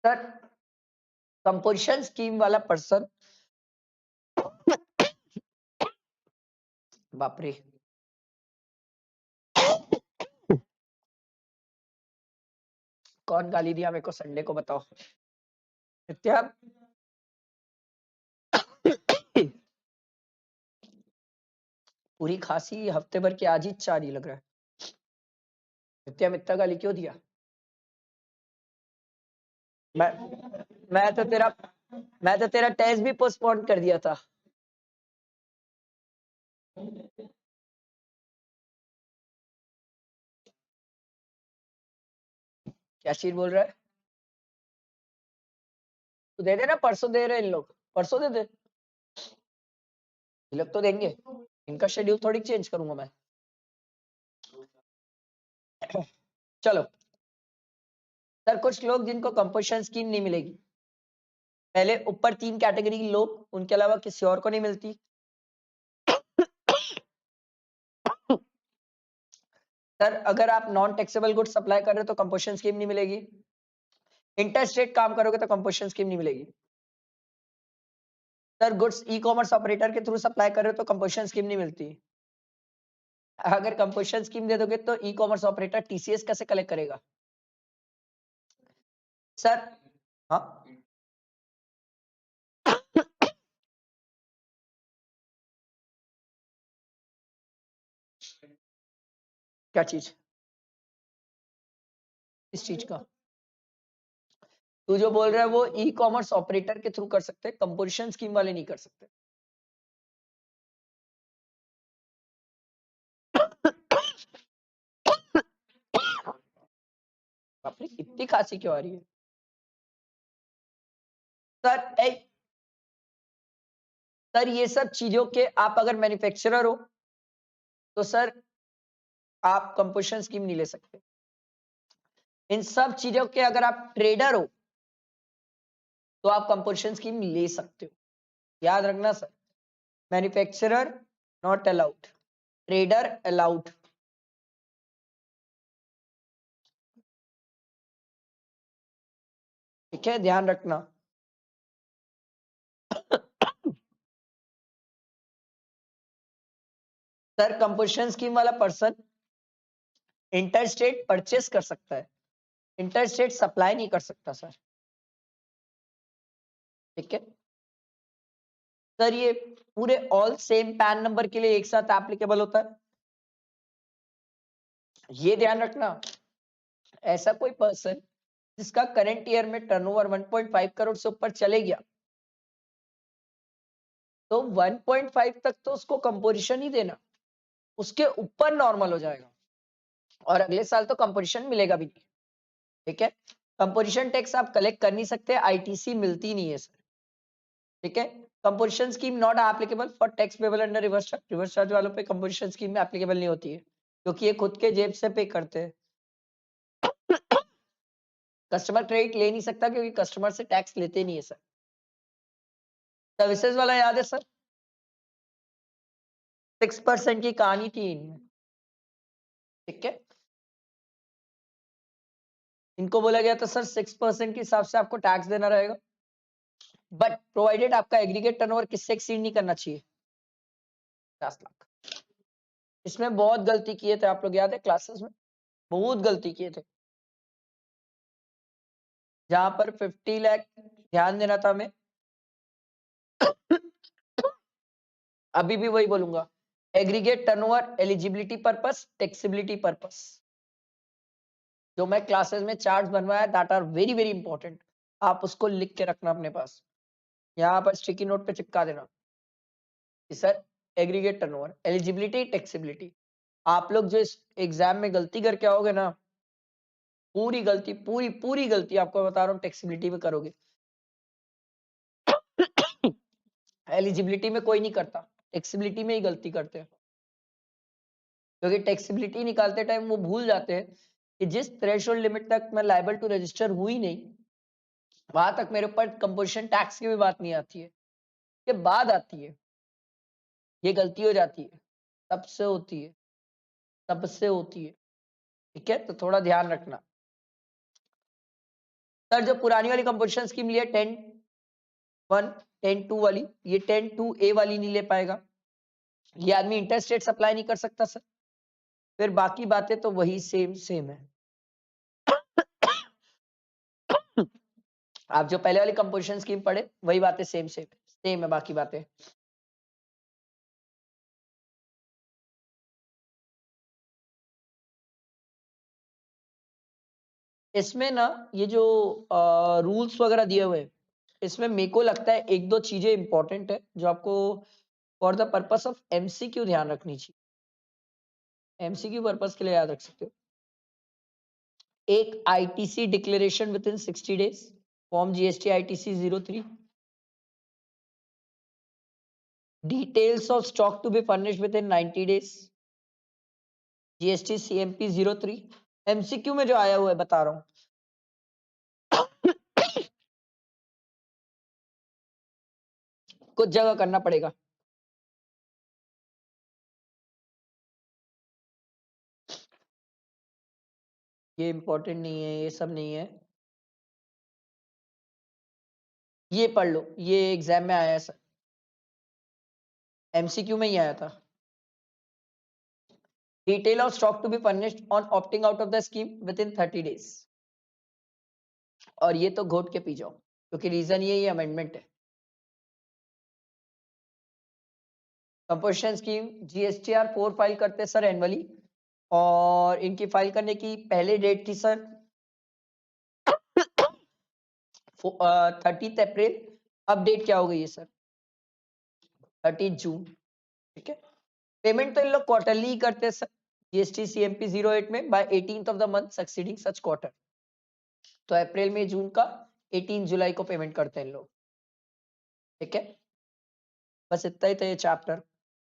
[SPEAKER 1] सर कंपोजिशन स्कीम वाला पर्सन, बाप रे, कौन गाली दिया मेरे को संडे को बताओ? नित्या पूरी खांसी हफ्ते भर की आज ही अच्छा नहीं लग रहा है। इतना गाली क्यों दिया? मैं मैं तो तेरा मैं तो तेरा टेस्ट भी पोस्टपोन कर दिया था। क्या चीज बोल रहा है? तू दे देना, परसों दे रहे हैं इन लोग, परसों दे दे। ये लोग तो देंगे, इनका शेड्यूल थोड़ी चेंज करूंगा मैं। चलो सर, कुछ लोग जिनको कंपोजिशन स्कीम नहीं मिलेगी, पहले ऊपर 3 कैटेगरी लोग, उनके अलावा किसी और को नहीं मिलती। सर अगर आप नॉन टैक्सेबल गुड्स सप्लाई कर रहे हो तो कंपोजिशन स्कीम नहीं मिलेगी। इंटरस्टेट काम करोगे तो कंपोजिशन स्कीम नहीं मिलेगी। सर गुड्स ई कॉमर्स ऑपरेटर के थ्रू सप्लाई कर रहे हो तो कंपोजिशन स्कीम नहीं मिलती। अगर कंपोजिशन स्कीम दे दोगे तो ई कॉमर्स ऑपरेटर टीसीएस कैसे कलेक्ट करेगा? सर हाँ, क्या चीज? इस चीज का तू जो बोल रहा है वो ई कॉमर्स ऑपरेटर के थ्रू कर सकते हैं, कंपोजिशन स्कीम वाले नहीं कर सकते। बाप रे, इतनी खांसी क्यों आ रही है? सर सर ये सब चीजों के आप अगर मैन्युफैक्चरर हो तो सर आप कंपोजिशन स्कीम नहीं ले सकते। इन सब चीजों के अगर आप ट्रेडर हो तो आप कंपोजिशन स्कीम ले सकते हो। याद रखना sir, manufacturer not allowed, trader allowed. ठीक है, ध्यान रखना। सर कंपोजिशन स्कीम वाला पर्सन इंटर स्टेट परचेस कर सकता है, इंटर स्टेट सप्लाई नहीं कर सकता सर। ठीक है सर, ये पूरे ऑल सेम पैन नंबर के लिए एक साथ एप्लीकेबल होता है, ये ध्यान रखना। ऐसा कोई पर्सन जिसका करंट ईयर में टर्नओवर 1.5 करोड़ से ऊपर चले गया तो 1.5 तक तो उसको कंपोजिशन ही देना, उसके ऊपर नॉर्मल हो जाएगा और अगले साल तो कंपोजिशन मिलेगा भी नहीं। ठीक है, कंपोजिशन टैक्स आप कलेक्ट कर नहीं सकते, आईटीसी मिलती नहीं है सर। ठीक है, composition scheme not applicable for tax payable under reverse charge. Reverse charge वालों पे कंपोजिशन स्कीम में एप्लीकेबल नहीं होती है क्योंकि ये खुद के जेब से पे करते हैं। कस्टमर क्रेडिट ले नहीं सकता क्योंकि कस्टमर से टैक्स लेते नहीं है सर। सर्विसेज वाला याद है सर, 6% की कहानी थी इनमें। ठीक है, इनको बोला गया था सर 6% के हिसाब से आपको टैक्स देना रहेगा, बट प्रोवाइडेड आपका एग्रीगेट टर्नओवर किससे एक्सीड नहीं करना चाहिए, 50 लाख। इसमें बहुत गलती किए थे आप लोग, याद है क्लासेस में बहुत गलती किए थे। जहां पर 50 लाख ध्यान देना था हमें। अभी भी वही बोलूंगा, aggregate turnover eligibility purpose, taxability purpose. जो मैं क्लासेस में चार्ट्स बनवाया that are very very important, आप उसको लिख के रखना अपने पास, यहाँ पर स्टिकी नोट पे चिपका देना कि sir aggregate turnover eligibility taxability. आप लोग जो इस एग्जाम में गलती करके आओगे ना, पूरी गलती पूरी पूरी गलती आपको बता रहा हूँ टैक्सेबिलिटी में करोगे। एलिजिबिलिटी में कोई नहीं करता, टैक्सेबिलिटी में ही गलती करते हैं क्योंकि टैक्सेबिलिटी निकालते टाइम वो भूल जाते हैं कि जिस थ्रेशोल्ड लिमिट तक मैं लायबल टू रजिस्टर हुई नहीं, वहां तक मेरे ऊपर कंपोजिशन टैक्स की भी बात नहीं आती है, के बाद आती है। ये गलती हो जाती है, सबसे होती है, सबसे होती है। ठीक है, तो थोड़ा ध्यान रखना। सर जो पुरानी वाली कंपोजिशन स्कीम लिया 10(1), 10(2) वाली, ये 10(2)A वाली नहीं ले पाएगा, ये आदमी इंटरस्टेट सप्लाई नहीं कर सकता सर। फिर बाकी बातें तो वही सेम सेम है। आप जो पहले वाली कंपोजिशन स्कीम पढ़े वही बातें सेम सेम सेम है, बाकी बातें इसमें ना ये जो रूल्स वगैरह दिए हुए हैं, इसमें मेरे को लगता है एक दो चीजें इंपॉर्टेंट है जो आपको for the purpose of MCQ ध्यान रखनी चाहिए। एमसीक्यू पर्पस के लिए याद रख सकते हो। एक ITC declaration within 60 days, form GST ITC 03, details of stock to be furnished within 90 days, GST CMP 03। MCQ में जो आया हुआ है बता रहा हूं, कुछ जगह करना पड़ेगा। ये इंपॉर्टेंट नहीं है, ये सब नहीं है, ये पढ़ लो, ये एग्जाम में आया है सर, एमसीक्यू में ही आया था। Detail of stock to be furnished on opting out of the scheme within 30 days. और ये तो घोट के पी जाओ, क्योंकि रीजन ये अमेंडमेंट है। कंपोजिशन स्कीम जीएसटीआर 4 फाइल करते हैं सर एनुअली, और इनकी फाइल करने की पहले डेट थी सर 30 अप्रैल। अब डेट क्या हो गई है सर, 30 जून। ठीक है, पेमेंट तो इन लोग क्वार्टरली ही करते हैं सर, जीएसटी सीएमपी 08 में by 18th of the month succeeding such quarter. तो अप्रैल में जून का 18 जुलाई को पेमेंट करते हैं इन लोग। ठीक है, बस इतना ही था ये चैप्टर।